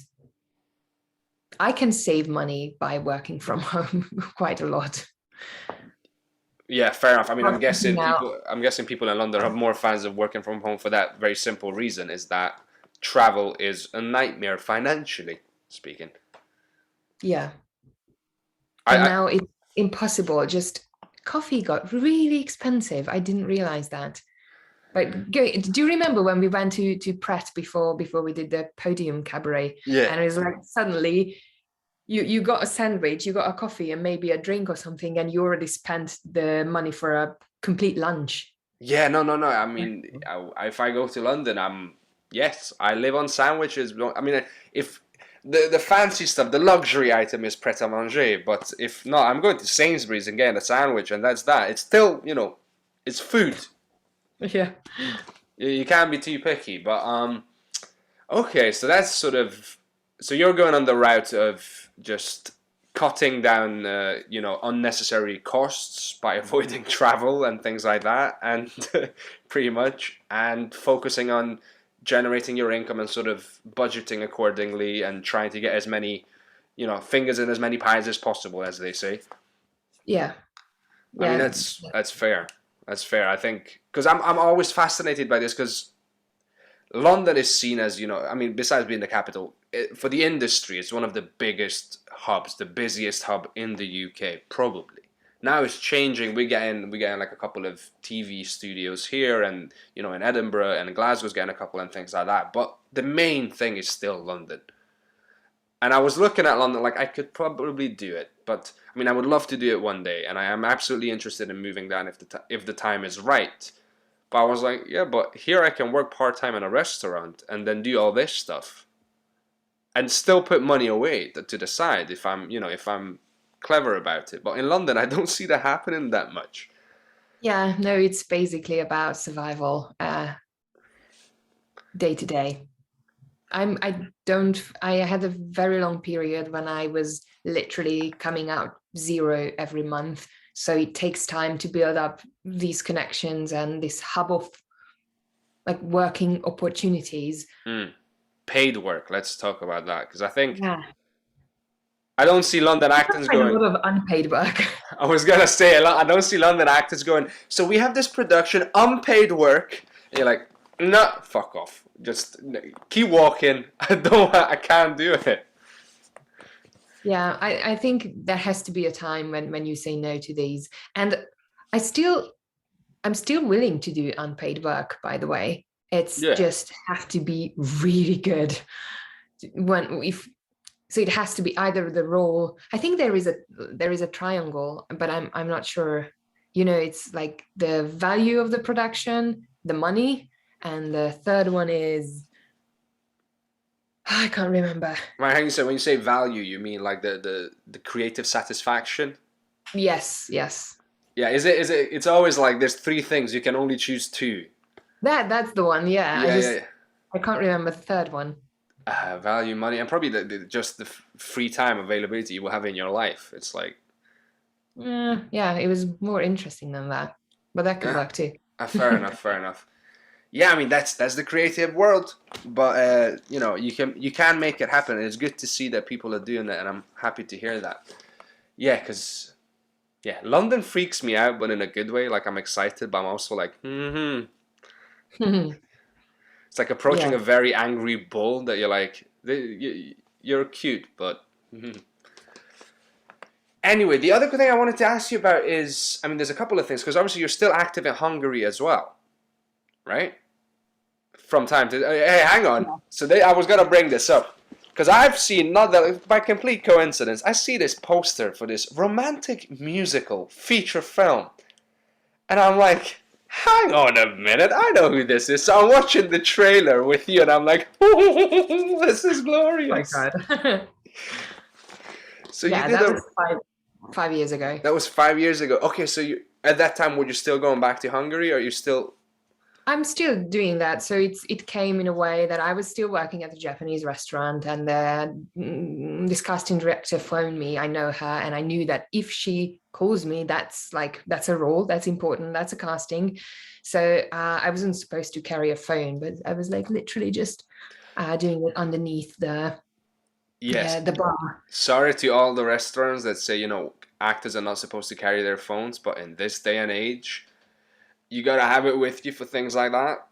I can save money by working from home quite a lot. Yeah, fair enough. I mean, I'm guessing people in London are more fans of working from home for that very simple reason, is that travel is a nightmare financially speaking. Yeah. And now it's impossible. Just coffee got really expensive. I didn't realize that. But do you remember when we went to Pret before we did the podium cabaret? Yeah. And it was like suddenly you got a sandwich, you got a coffee and maybe a drink or something, and you already spent the money for a complete lunch. Yeah, no. I mean, if I go to London, yes, I live on sandwiches. I mean, if the fancy stuff, the luxury item is Pret a Manger, but if not, I'm going to Sainsbury's and getting a sandwich, and that's that. It's still, it's food. Yeah. You can't be too picky, but okay, so that's so you're going on the route of just cutting down, unnecessary costs by avoiding travel and things like that, and pretty much, and focusing on generating your income and sort of budgeting accordingly and trying to get as many, fingers in as many pies as possible, as they say. Yeah. I mean, that's fair. That's fair. I think because I'm always fascinated by this because London is seen as, besides being the capital, for the industry, it's one of the biggest hubs, the busiest hub in the UK, probably. Now it's changing. We're getting like a couple of TV studios here, and in Edinburgh, and Glasgow's getting a couple and things like that. But the main thing is still London. And I was looking at London, like I could probably do it, but I would love to do it one day, and I am absolutely interested in moving down if the time is right. But I was like, yeah, but here I can work part-time in a restaurant and then do all this stuff and still put money away to the side if I'm clever about it. But in London, I don't see that happening that much. Yeah, no, it's basically about survival day to day. I had a very long period when I was literally coming out zero every month. So it takes time to build up these connections and this hub of like working opportunities. Paid work. Let's talk about that, because I think I don't see London actors going. A lot of unpaid work. I was gonna say I don't see London actors going. So we have this production, unpaid work. And you're like, no, fuck off. Just keep walking. I can't do it. Yeah, I think there has to be a time when you say no to these. And I'm still willing to do unpaid work, by the way. It's just have to be really good. So it has to be either the role. I think there is a triangle, but I'm not sure. It's like the value of the production, the money, and the third one is I can't remember. When you say value, you mean like the creative satisfaction? Yes. Yeah, is it it's always like there's three things, you can only choose two. That's the one, yeah. I can't remember the third one. Value, money, and probably just the free time availability you will have in your life. It's like yeah, it was more interesting than that. But that could work too. Fair enough. Yeah, that's the creative world, but you can make it happen. It's good to see that people are doing that, and I'm happy to hear that. Yeah, because London freaks me out, but in a good way. Like I'm excited, but I'm also like, It's like approaching a very angry bull that you're like, you're cute, but. Anyway, the other thing I wanted to ask you about is, there's a couple of things, because obviously you're still active in Hungary as well, right? From time to hey, hang on. Yeah. So I was gonna bring this up because I've seen, not that by complete coincidence, I see this poster for this romantic musical feature film, and I'm like, hang on a minute, I know who this is. So I'm watching the trailer with you, and I'm like, oh, this is glorious. Oh my God. So yeah, you did that was 5 years ago. That was 5 years ago. Okay, so at that time, were you still going back to Hungary, or are you still? I'm still doing that. So it came in a way that I was still working at a Japanese restaurant, and this casting director phoned me. I know her, and I knew that if she calls me, that's a role, that's important, that's a casting. So I wasn't supposed to carry a phone, but I was like literally just doing it underneath the bar. Sorry to all the restaurants that say, actors are not supposed to carry their phones, but in this day and age, you gotta have it with you for things like that.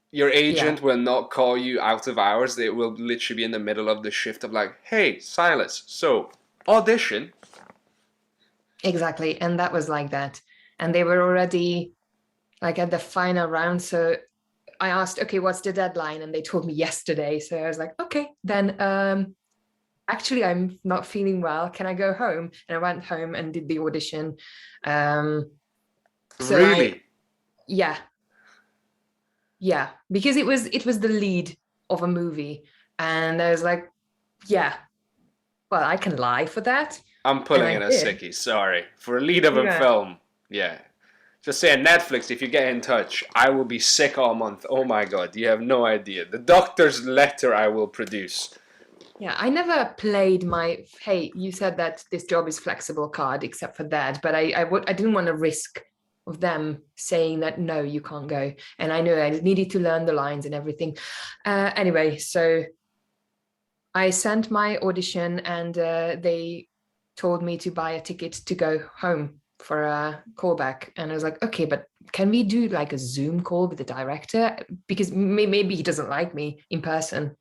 Your agent will not call you out of hours. They will literally be in the middle of the shift of like, hey, Sylas, so audition. Exactly, and that was like that. And they were already like at the final round. So I asked, okay, what's the deadline? And they told me yesterday. So I was like, okay, then actually I'm not feeling well. Can I go home? And I went home and did the audition. Really? Yeah, because it was the lead of a movie, and I was like, yeah, well, I can lie for that. I'm pulling in a sickie, sorry. For a lead of a film, just saying, Netflix, if you get in touch, I will be sick all month. Oh my God, you have no idea. The doctor's letter I will produce. Yeah, I never played my, hey, you said that this job is flexible card, except for that, but I didn't want to risk of them saying that, no, you can't go. And I know I needed to learn the lines and everything. Anyway, so I sent my audition, and they told me to buy a ticket to go home for a callback. And I was like, okay, but can we do like a Zoom call with the director? Because maybe he doesn't like me in person.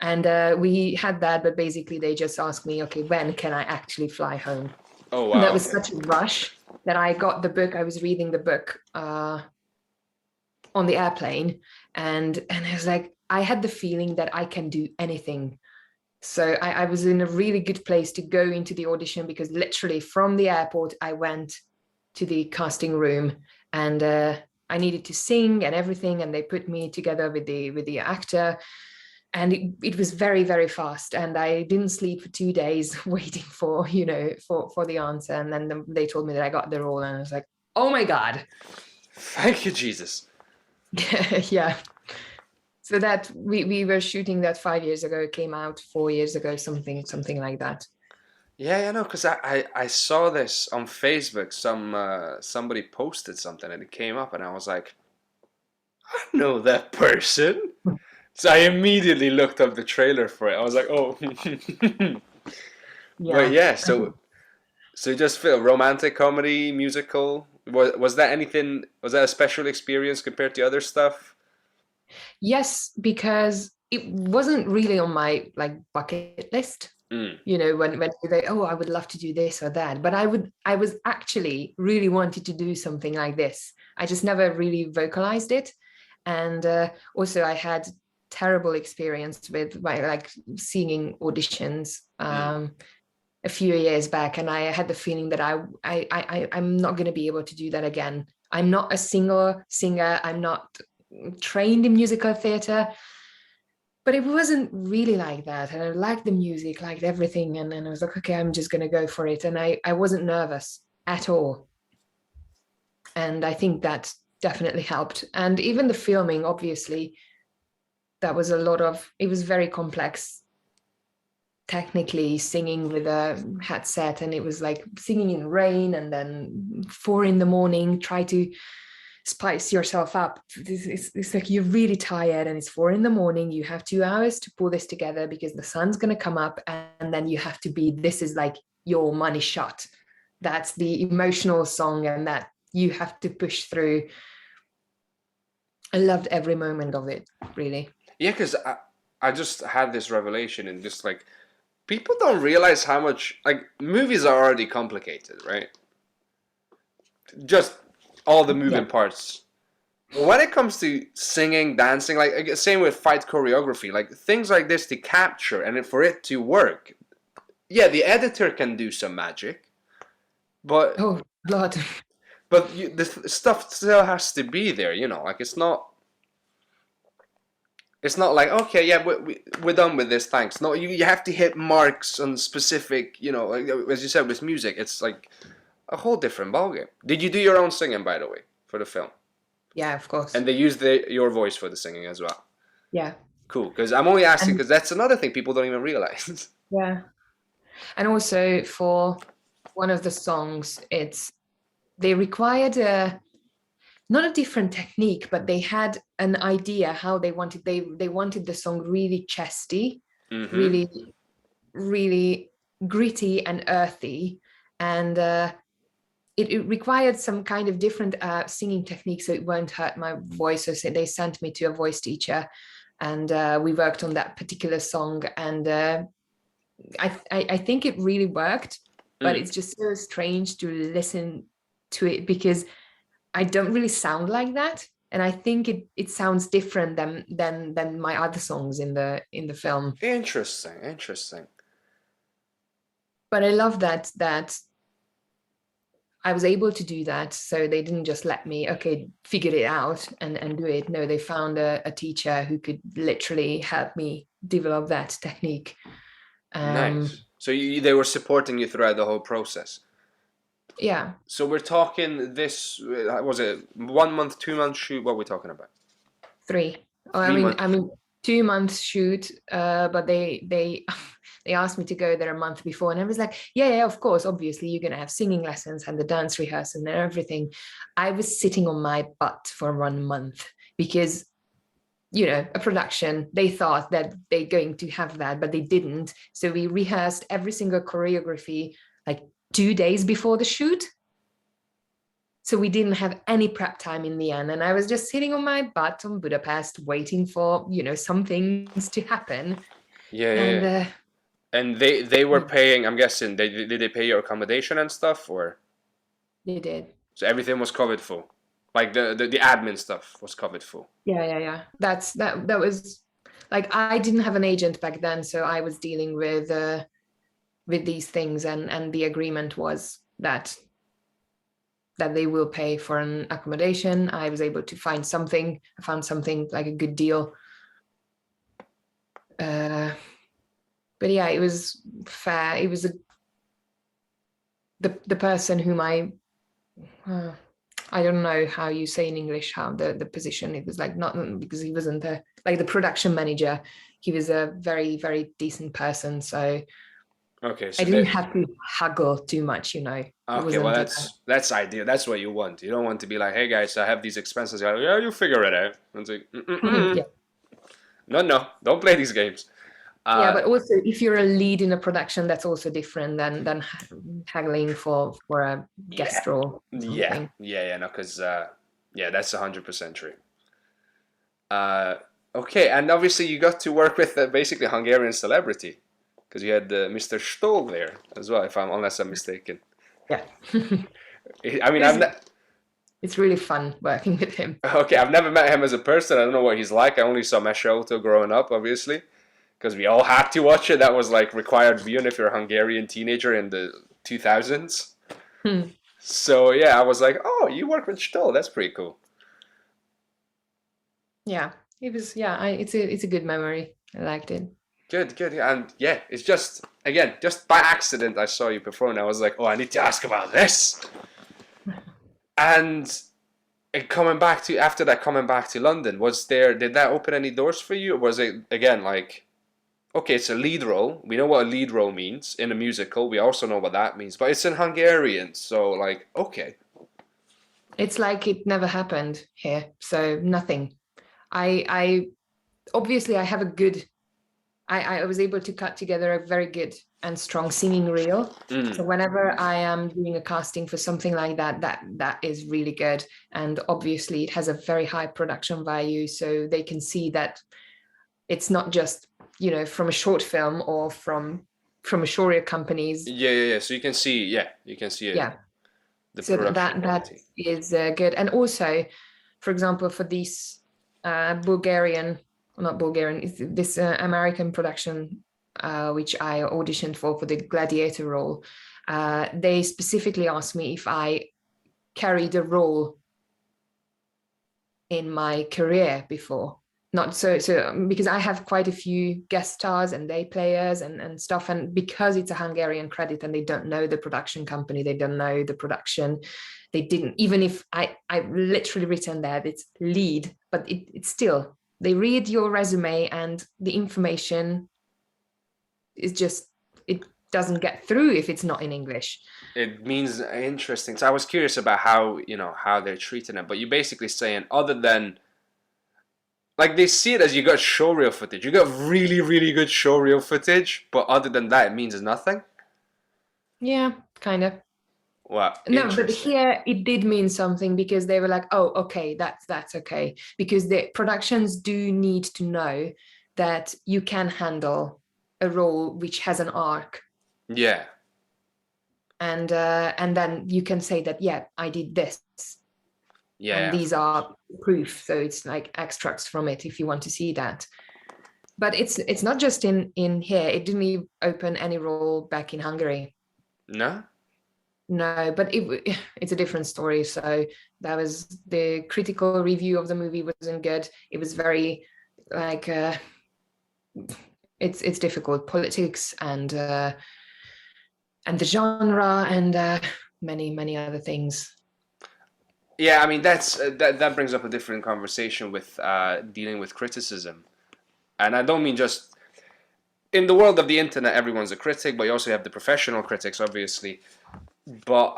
And we had that, but basically they just asked me, okay, when can I actually fly home? Oh, wow. And that was such a rush that I got the book. I was reading the book on the airplane, and I was like, I had the feeling that I can do anything. So I was in a really good place to go into the audition, because literally from the airport, I went to the casting room, and I needed to sing and everything. And they put me together with the actor, and it was very, very fast. And I didn't sleep for 2 days waiting for the answer. And then they told me that I got the role, and I was like, oh my God. Thank you, Jesus. Yeah. So that we were shooting that 5 years ago. It came out 4 years ago, something like that. Yeah, I know, because I saw this on Facebook. Somebody posted something and it came up, and I was like, I know that person. So I immediately looked up the trailer for it. I was like, oh. Yeah. But yeah, so you just feel romantic comedy, musical. Was that anything? Was that a special experience compared to other stuff? Yes, because it wasn't really on my like bucket list. Mm. When they, oh, I would love to do this or that, but I was actually really wanted to do something like this. I just never really vocalized it. And also I had terrible experience with my like singing auditions a few years back, and I had the feeling that I'm not going to be able to do that again. I'm not a singer. I'm not trained in musical theatre, but it wasn't really like that. And I liked the music, liked everything, and I was like, okay, I'm just going to go for it. And I wasn't nervous at all, and I think that definitely helped. And even the filming, obviously, that was it was very complex technically, singing with a headset, and it was like singing in rain, and then 4 a.m, try to spice yourself up. It's like you're really tired, and it's 4 a.m, you have 2 hours to pull this together because the sun's going to come up, and then you have to this is like your money shot. That's the emotional song, and that you have to push through. I loved every moment of it, really. Yeah, because I just had this revelation, and just like, people don't realize how much, like, movies are already complicated, right? Just all the moving parts. When it comes to singing, dancing, like, same with fight choreography, like, things like this to capture and for it to work. Yeah, the editor can do some magic, but... Oh, God. But the stuff still has to be there, like, it's not like, okay, yeah, we're done with this, thanks. No, you have to hit marks on specific, like, as you said, with music, it's like a whole different ballgame. Did you do your own singing, by the way, for the film? Yeah, of course. And they used your voice for the singing as well? Yeah. Cool, because I'm only asking because that's another thing people don't even realize. Yeah. And also for one of the songs, they required not a different technique, but they had an idea how they wanted the song really chesty, really, really gritty and earthy, and it required some kind of different singing technique, so it won't hurt my voice. So they sent me to a voice teacher, and we worked on that particular song, and I think it really worked, but it's just so strange to listen to it because I don't really sound like that, and I think it sounds different than my other songs in the film. Interesting. But I love that I was able to do that, so they didn't just let me, okay, figure it out and do it. No, they found a teacher who could literally help me develop that technique. Nice. So they were supporting you throughout the whole process. Yeah. So we're talking this, was it 1 month, 2 month shoot? What are we talking about? 3. Oh, I mean 2 months shoot, but they they asked me to go there a month before, and I was like, yeah, of course, obviously you're going to have singing lessons and the dance rehearsal and everything. I was sitting on my butt for 1 month because, a production, they thought that they're going to have that, but they didn't. So we rehearsed every single choreography like 2 days before the shoot. So we didn't have any prep time in the end. And I was just sitting on my butt on Budapest, waiting for, some things to happen. Yeah. And they were paying, I'm guessing, did they pay your accommodation and stuff, or? They did. So everything was covered full? Like the admin stuff was covered full? Yeah. That was, like, I didn't have an agent back then, so I was dealing with these things, and the agreement was that they will pay for an accommodation. I was able to find something. I found something like a good deal. But yeah, it was fair. It was the person whom I don't know how you say in English, how the position, it was like, not because he wasn't like the production manager. He was a very, very decent person. So okay, so I didn't have to haggle too much, Okay, well, that's ideal. That's what you want. You don't want to be like, hey guys, I have these expenses. You're like, yeah, you figure it out. And it's like, yeah. No, don't play these games. Yeah, but also if you're a lead in a production, that's also different than haggling for a guest role. No, because that's 100% true. Okay, and obviously you got to work with basically a Hungarian celebrity, because you had Mr. Stoll there as well, unless I'm mistaken. Yeah. I mean, it's really fun working with him. Okay, I've never met him as a person. I don't know what he's like. I only saw Mesholto growing up, obviously, because we all had to watch it. That was like required viewing if you're a Hungarian teenager in the 2000s. So yeah, I was like, oh, you work with Stoll. That's pretty cool. Yeah, it was. Yeah, it's a good memory. I liked it. Good. And yeah, it's just by accident I saw you perform. And I was like, oh, I need to ask about this. And coming back to London, did that open any doors for you? Or was it, again, like, okay, it's a lead role. We know what a lead role means in a musical. We also know what that means. But it's in Hungarian, so, like, okay. It's like it never happened here, so nothing. I obviously I have a good... I was able to cut together a very good and strong singing reel. So whenever I am doing a casting for something like that is really good. And obviously it has a very high production value, so they can see that it's not just, from a short film or from a showreel companies. Yeah. So you can see it. Yeah. The so production that is good. And also, for example, for this this American production, which I auditioned for the gladiator role, they specifically asked me if I carried a role in my career before. Not so because I have quite a few guest stars and day players and stuff, and because it's a Hungarian credit and they don't know the production company, they don't know the production, they didn't, even if I literally written that it's lead, but it's still, they read your resume and the information is just, it doesn't get through if it's not in English. It means interesting. So I was curious about how they're treating it, but you're basically saying, other than, like, they see it as you got showreel footage. You got really, really good showreel footage, but other than that, it means nothing? Yeah, kind of. Wow. No, but here it did mean something, because they were like, oh, okay, that's okay. Because the productions do need to know that you can handle a role which has an arc. Yeah. And then you can say that, yeah, I did this. Yeah. And these are proof. So it's like extracts from it if you want to see that. But it's not just in here. It didn't even open any role back in Hungary. No? No, but it's a different story. So that was, the critical review of the movie wasn't good. It was very like it's difficult, politics and the genre and many other things. Yeah, I mean that brings up a different conversation with dealing with criticism, and I don't mean just in the world of the internet, everyone's a critic, but you also have the professional critics, obviously. But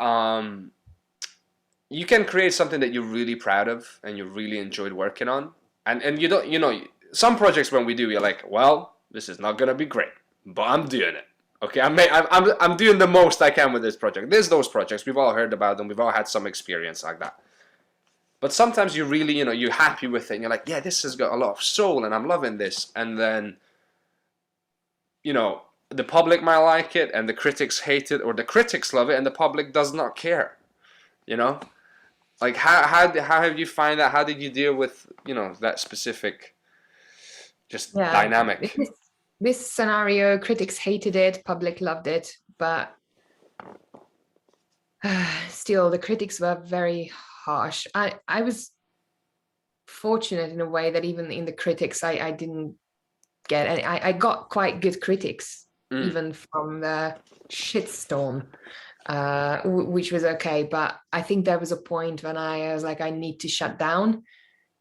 you can create something that you're really proud of and you really enjoyed working on. And you don't, you know, some projects when we do, you're like, well, this is not gonna be great, but I'm doing it. Okay, I'm doing the most I can with this project. There's those projects, we've all heard about them, we've all had some experience like that. But sometimes you really, you know, you're happy with it and you're like, yeah, this has got a lot of soul and I'm loving this. And then, you know, the public might like it and the critics hate it, or the critics love it and the public does not care. You know? Like how have you find that? How did you deal with, you know, that specific just dynamic? This scenario, critics hated it, public loved it, but still the critics were very harsh. I was fortunate in a way that even in the critics I didn't get any. I got quite good critics even from the shitstorm, which was okay, but I think there was a point when I was like, I need to shut down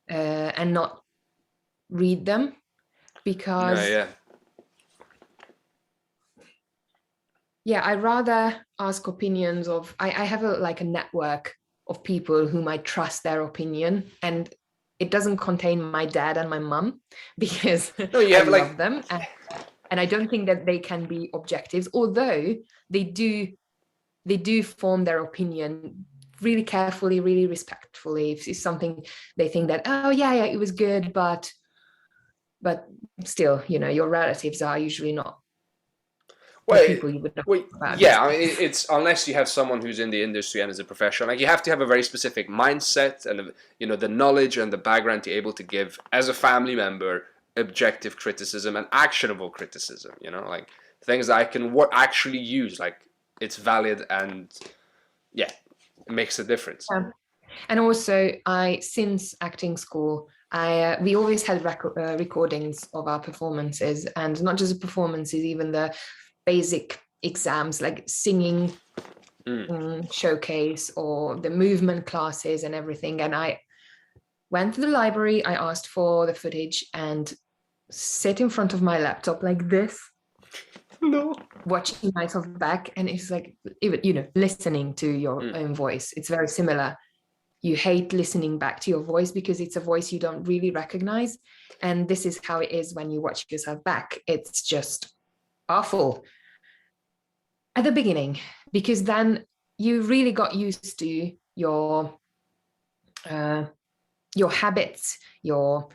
and not read them, because I rather ask opinions of, I have a network of people whom I trust their opinion, and it doesn't contain my dad and my mum, because I love them, and I don't think that they can be objectives, although they do form their opinion really carefully, really respectfully. If it's something they think that, oh yeah, it was good, but still, you know, your relatives are usually not people you would know about. Yeah, I mean, it's unless you have someone who's in the industry and is a professional. Like, you have to have a very specific mindset and, you know, the knowledge and the background to be able to give, as a family member, objective criticism and actionable criticism. You know, like things that I can actually use. Like, it's valid and it makes a difference. And also, since acting school, we always had recordings of our performances, and not just the performances, even the basic exams like singing showcase or the movement classes and everything. And I went to the library, I asked for the footage, and sit in front of my laptop like this, watching myself back. And it's like, even, you know, listening to your own voice, it's very similar. You hate listening back to your voice because it's a voice you don't really recognize, and this is how it is when you watch yourself back. It's just awful at the beginning, because then you really got used to your habits, your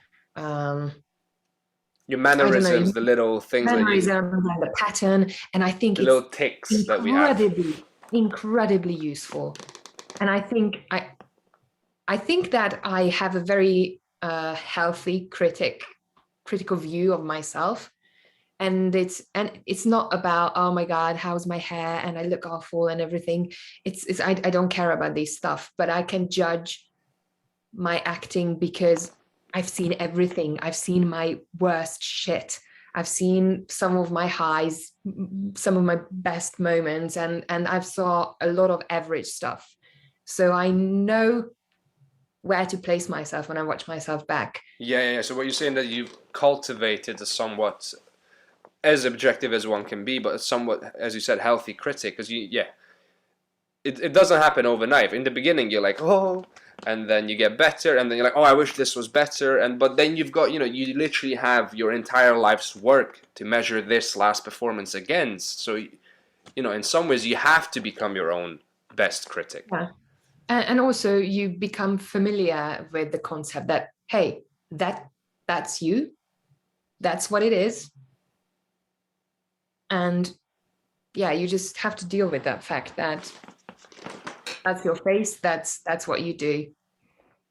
mannerisms, the little things, mannerisms and the pattern. And I think the little ticks that we have, incredibly useful. And I think that I have a very healthy critical view of myself. And it's not about, oh my God, how's my hair and I look awful and everything. I don't care about this stuff, but I can judge my acting because I've seen everything. I've seen my worst shit. I've seen some of my highs, some of my best moments, and I've saw a lot of average stuff. So I know where to place myself when I watch myself back. Yeah. So what you're saying, that you've cultivated a somewhat, as objective as one can be, but somewhat, as you said, healthy critic, because it doesn't happen overnight. In the beginning, you're like, oh, and then you get better, and then you're like, oh, I wish this was better, but then you've got, you know, you literally have your entire life's work to measure this last performance against. So, you know, in some ways, you have to become your own best critic. Yeah. And also, you become familiar with the concept that, hey, that's you, that's what it is. And you just have to deal with that fact that that's your face, that's what you do.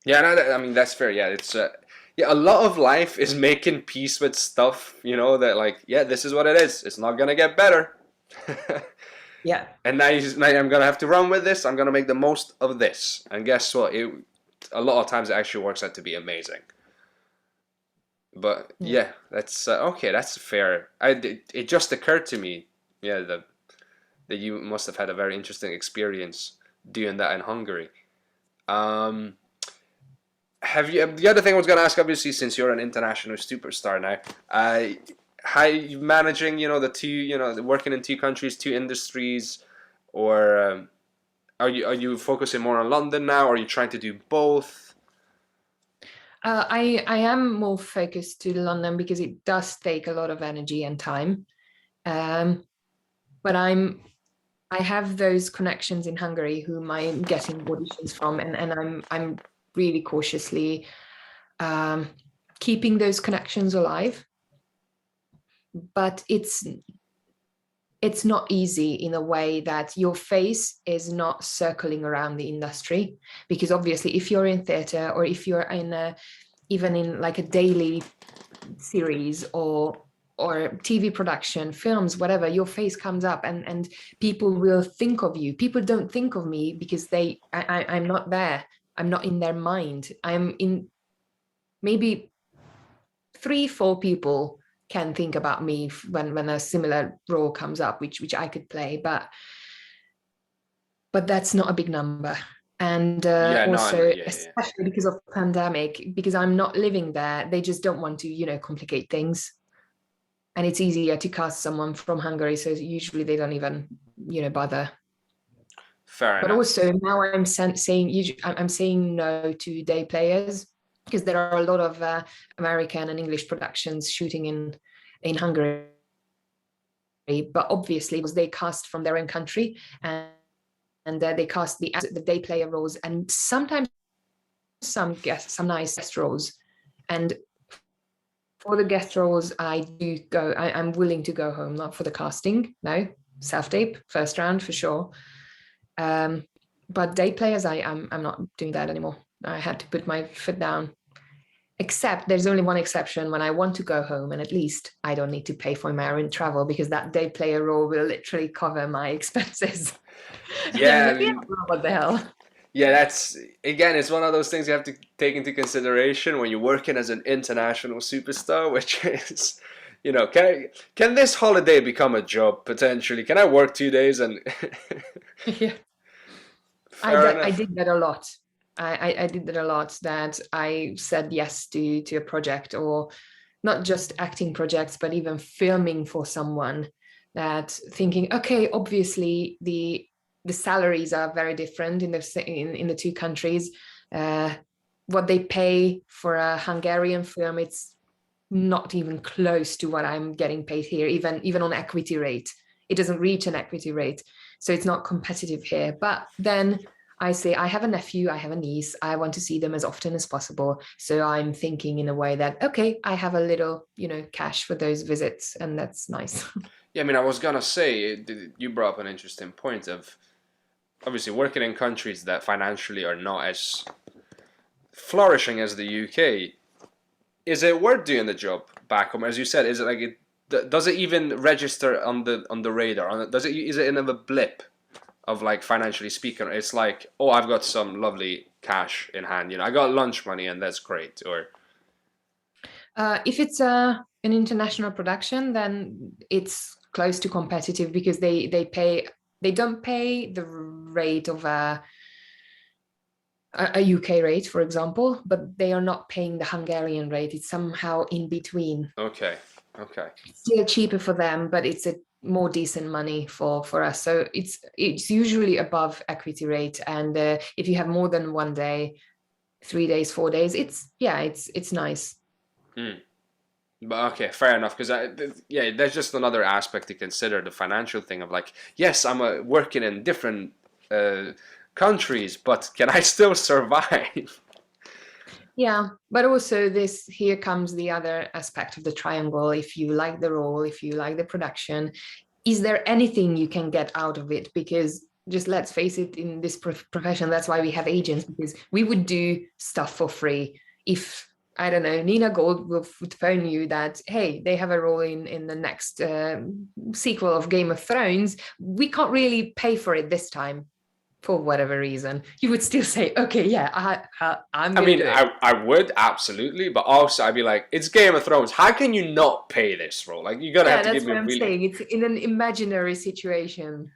Yeah, no, I mean, that's fair. Yeah, it's a lot of life is making peace with stuff, you know, that like, this is what it is. It's not gonna get better. Yeah. And now I'm gonna have to run with this. I'm gonna make the most of this. And guess what? A lot of times it actually works out to be amazing. But that's okay. That's fair. It just occurred to me, that you must have had a very interesting experience doing that in Hungary. Have you? The other thing I was going to ask, obviously, since you're an international superstar now, how you managing, the two, working in two countries, two industries, or are you focusing more on London now? Or are you trying to do both? I am more focused to London because it does take a lot of energy and time. But I have those connections in Hungary whom I'm getting auditions from, and I'm really cautiously keeping those connections alive. But it's not easy in a way that your face is not circling around the industry, because obviously if you're in theater, or if you're in even in like a daily series or TV production, films, whatever, your face comes up and people will think of you. People don't think of me because I'm not there. I'm not in their mind. I'm in, maybe 3-4 people can think about me when a similar role comes up, which I could play, but that's not a big number. And also, especially because of pandemic, because I'm not living there, they just don't want to, complicate things. And it's easier to cast someone from Hungary, so usually they don't even, bother. Fair enough. But also now I'm saying no to day players, because there are a lot of American and English productions shooting in Hungary, but obviously because they cast from their own country, and they cast the day player roles, and sometimes some nice guest roles. And for the guest roles, I'm willing to go home, not for the casting. No, self-tape, first round for sure. But day players, I'm not doing that anymore. I had to put my foot down. Except there's only one exception: when I want to go home, and at least I don't need to pay for my own travel, because that day player role will literally cover my expenses. Yeah, what the hell? Yeah, that's, again, it's one of those things you have to take into consideration when you're working as an international superstar, which is, can this holiday become a job potentially? Can I work 2 days and? Yeah, I did that a lot. I did that a lot. That I said yes to a project, or not just acting projects, but even filming for someone. That thinking, okay, obviously the salaries are very different in the two countries. What they pay for a Hungarian film, it's not even close to what I'm getting paid here, even on equity rate. It doesn't reach an equity rate, so it's not competitive here. But then I say, I have a nephew, I have a niece, I want to see them as often as possible. So I'm thinking in a way that, okay, I have a little, cash for those visits, and that's nice. Yeah, I mean, I was gonna say, you brought up an interesting point of, obviously, working in countries that financially are not as flourishing as the UK. Is it worth doing the job back home? As you said, is it like does it even register on the radar? Is it in a blip of, like, financially speaking? It's like, oh, I've got some lovely cash in hand. I got lunch money, and that's great. Or if it's an international production, then it's close to competitive, because they don't pay the rate of a UK rate, for example, but they are not paying the Hungarian rate. It's somehow in between. Okay. It's still cheaper for them, but it's a more decent money for us. So it's usually above equity rate. And if you have more than 1 day, 3 days, 4 days, it's nice. But okay, fair enough. Because there's just another aspect to consider, the financial thing of, like, yes, I'm working in different countries, but can I still survive? Yeah, but also here comes the other aspect of the triangle. If you like the role, if you like the production, is there anything you can get out of it? Because just let's face it, in this profession, that's why we have agents, because we would do stuff for free. If, I don't know, Nina Gold would phone you that, hey, they have a role in the next sequel of Game of Thrones, we can't really pay for it this time, for whatever reason, you would still say, okay, yeah, I'm gonna do it. I would, absolutely, but also I'd be like, it's Game of Thrones. How can you not pay this role? Like, you're gonna have to give me that's what I'm saying. It's in an imaginary situation.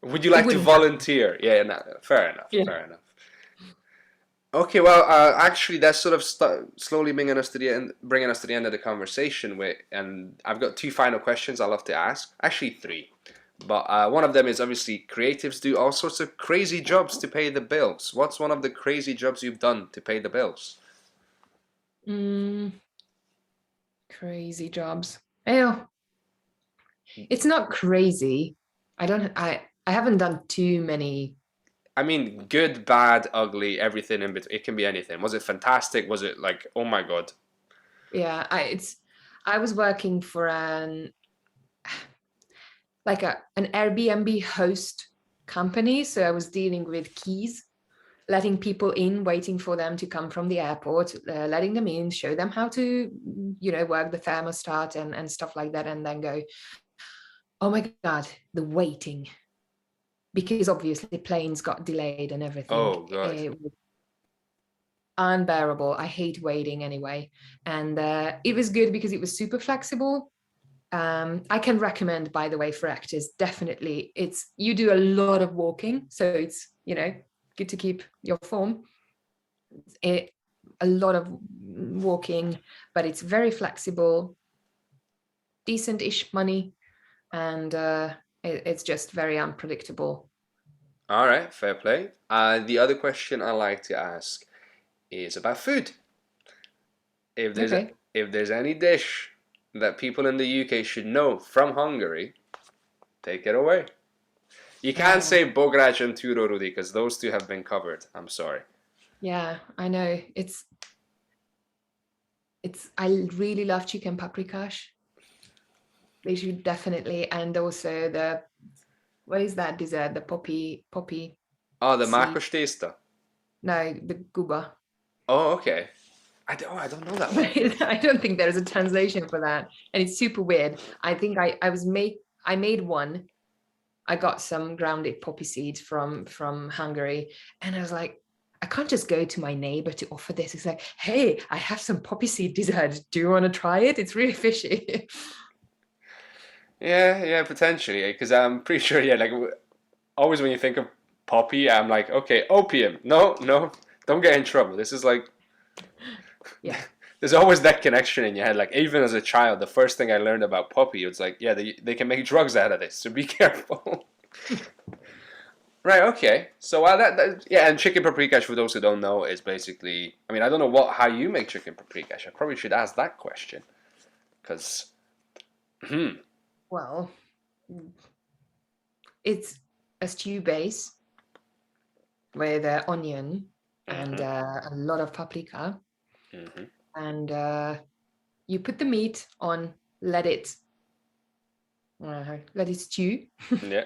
Would you like to volunteer? Happen. Yeah, no, fair enough. Yeah. Fair enough. Okay, well, actually, that's sort of slowly bringing us to the end of the conversation. And I've got two final questions I love to ask. Actually, three. But one of them is obviously creatives do all sorts of crazy jobs to pay the bills. What's one of the crazy jobs you've done to pay the bills? Mm, crazy jobs. Oh, it's not crazy. I haven't done too many. I mean, good, bad, ugly, everything in between. It can be anything. Was it fantastic? Was it like, oh my God? Yeah, I was working for an Airbnb host company, so I was dealing with keys, letting people in, waiting for them to come from the airport, letting them in, show them how to, work the thermostat and stuff like that, and then go, oh my God, the waiting, because obviously planes got delayed and everything. Oh God. It was unbearable. I hate waiting anyway. And it was good because it was super flexible. I can recommend, by the way, for actors, definitely, you do a lot of walking, so it's good to keep your form. A lot of walking, but it's very flexible, decent-ish money, and it's just very unpredictable. All right, fair play. The other question I like to ask is about food. If there's Okay. if there's any dish that people in the UK should know from Hungary, take it away. You can't say bograch and turorudi because those two have been covered. I'm sorry. Yeah, I know. I really love chicken paprikash. They should definitely, and also what is that dessert? The poppy Oh, the seed. mákos tészta. No, the guba. Oh, okay. I don't know that one. I don't think there's a translation for that, and it's super weird. I think I made one. I got some grounded poppy seeds from Hungary, and I was like, I can't just go to my neighbor to offer this. It's like, hey, I have some poppy seed dessert. Do you want to try it? It's really fishy. Yeah, potentially. Because I'm pretty sure. Yeah, like always when you think of poppy, I'm like, okay, opium. No, don't get in trouble. This is like Yeah. there's always that connection in your head. Like even as a child, the first thing I learned about poppy, it was like, yeah, they can make drugs out of this, so be careful. Right. Okay. So yeah, and chicken paprikash for those who don't know is basically. I mean, I don't know how you make chicken paprikash. I probably should ask that question, because. Well, it's a stew base with onion and a lot of paprika, and you put the meat on, let it stew. Yeah.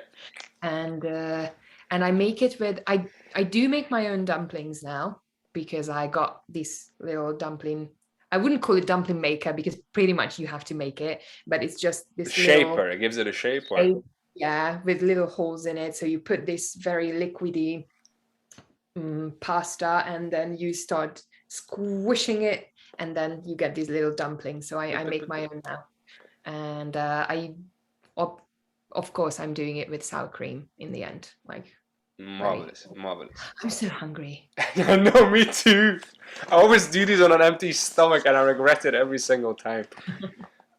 And I make it with I do make my own dumplings now, because I got this little dumpling. I wouldn't call it dumpling maker because pretty much you have to make it, but it's just this Shaper. It gives it a shape. Or... Yeah, with little holes in it. So you put this very liquidy pasta, and then you start squishing it, and then you get these little dumplings. So I make my own now, and of course I'm doing it with sour cream in the end. Like, marvelous. I'm so hungry. No, me too. I always do these on an empty stomach, and I regret it every single time.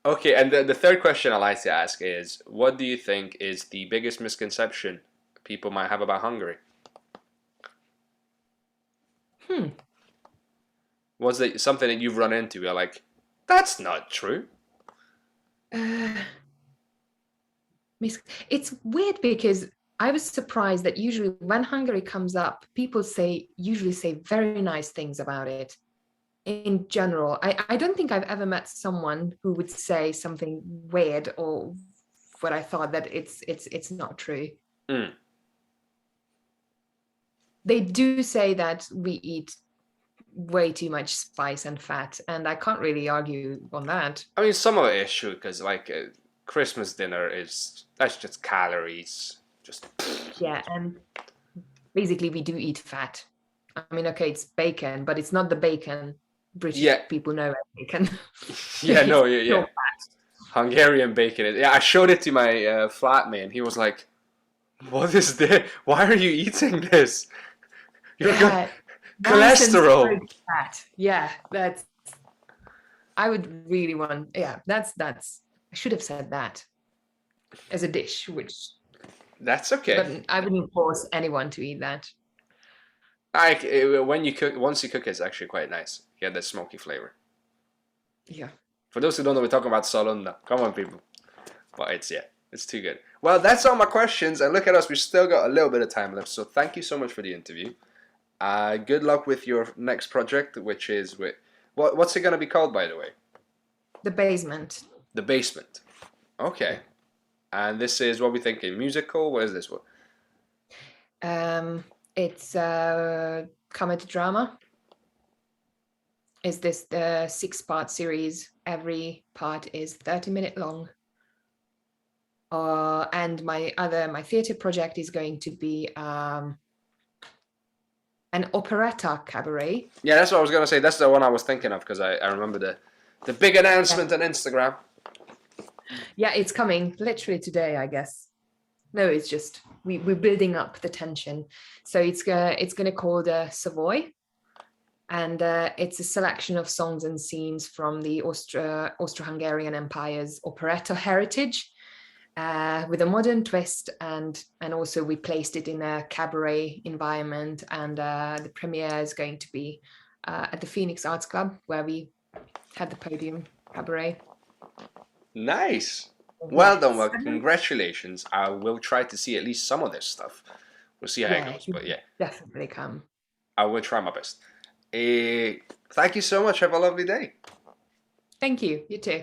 Okay, and the third question I like to ask is, what do you think is the biggest misconception people might have about Hungary? Was it something that you've run into? You're like, that's not true. It's weird because I was surprised that usually when Hungary comes up, people usually say very nice things about it. In general, I don't think I've ever met someone who would say something weird or what I thought that it's not true. They do say that we eat way too much spice and fat, and I can't really argue on that. I mean, some of it is true, because like Christmas dinner that's just calories. Yeah, and basically we do eat fat. I mean, okay, it's bacon, but it's not the bacon British people know as bacon. Yeah. Hungarian bacon. Yeah, I showed it to my flatmate, and he was like, "What is this? Why are you eating this? Nice and Cholesterol. slow fat. Yeah, that's. I would really want. Yeah, that's. I should have said that as a dish, which. That's okay. But I wouldn't force anyone to eat that. When you cook, once you cook, it's actually quite nice. You get that smoky flavor. Yeah. For those who don't know, we're talking about solunda. Come on, people. But it's too good. Well, that's all my questions. And look at us, we've still got a little bit of time left. So thank you so much for the interview. Good luck with your next project, which is with what's it going to be called, by the way? The Basement. The Basement. Okay. And this is what we're thinking. Musical? What is this one? It's a comedy drama. Is this the 6-part series? Every part is 30-minute long. And my theatre project is going to be an operetta cabaret. Yeah, that's what I was going to say. That's the one I was thinking of because I remember the big announcement on Instagram. Yeah, it's coming literally today, I guess. No, it's just we're building up the tension. So it's gonna call the Savoy, and it's a selection of songs and scenes from the Austro-Hungarian Empire's operetta heritage, with a modern twist, and also we placed it in a cabaret environment, and the premiere is going to be at the Phoenix Arts Club, where we had the podium cabaret. Nice. Well done. Well, congratulations. I will try to see at least some of this stuff. We'll see how it goes. But yeah, definitely come. I will try my best. Thank you so much. Have a lovely day. Thank you. You too.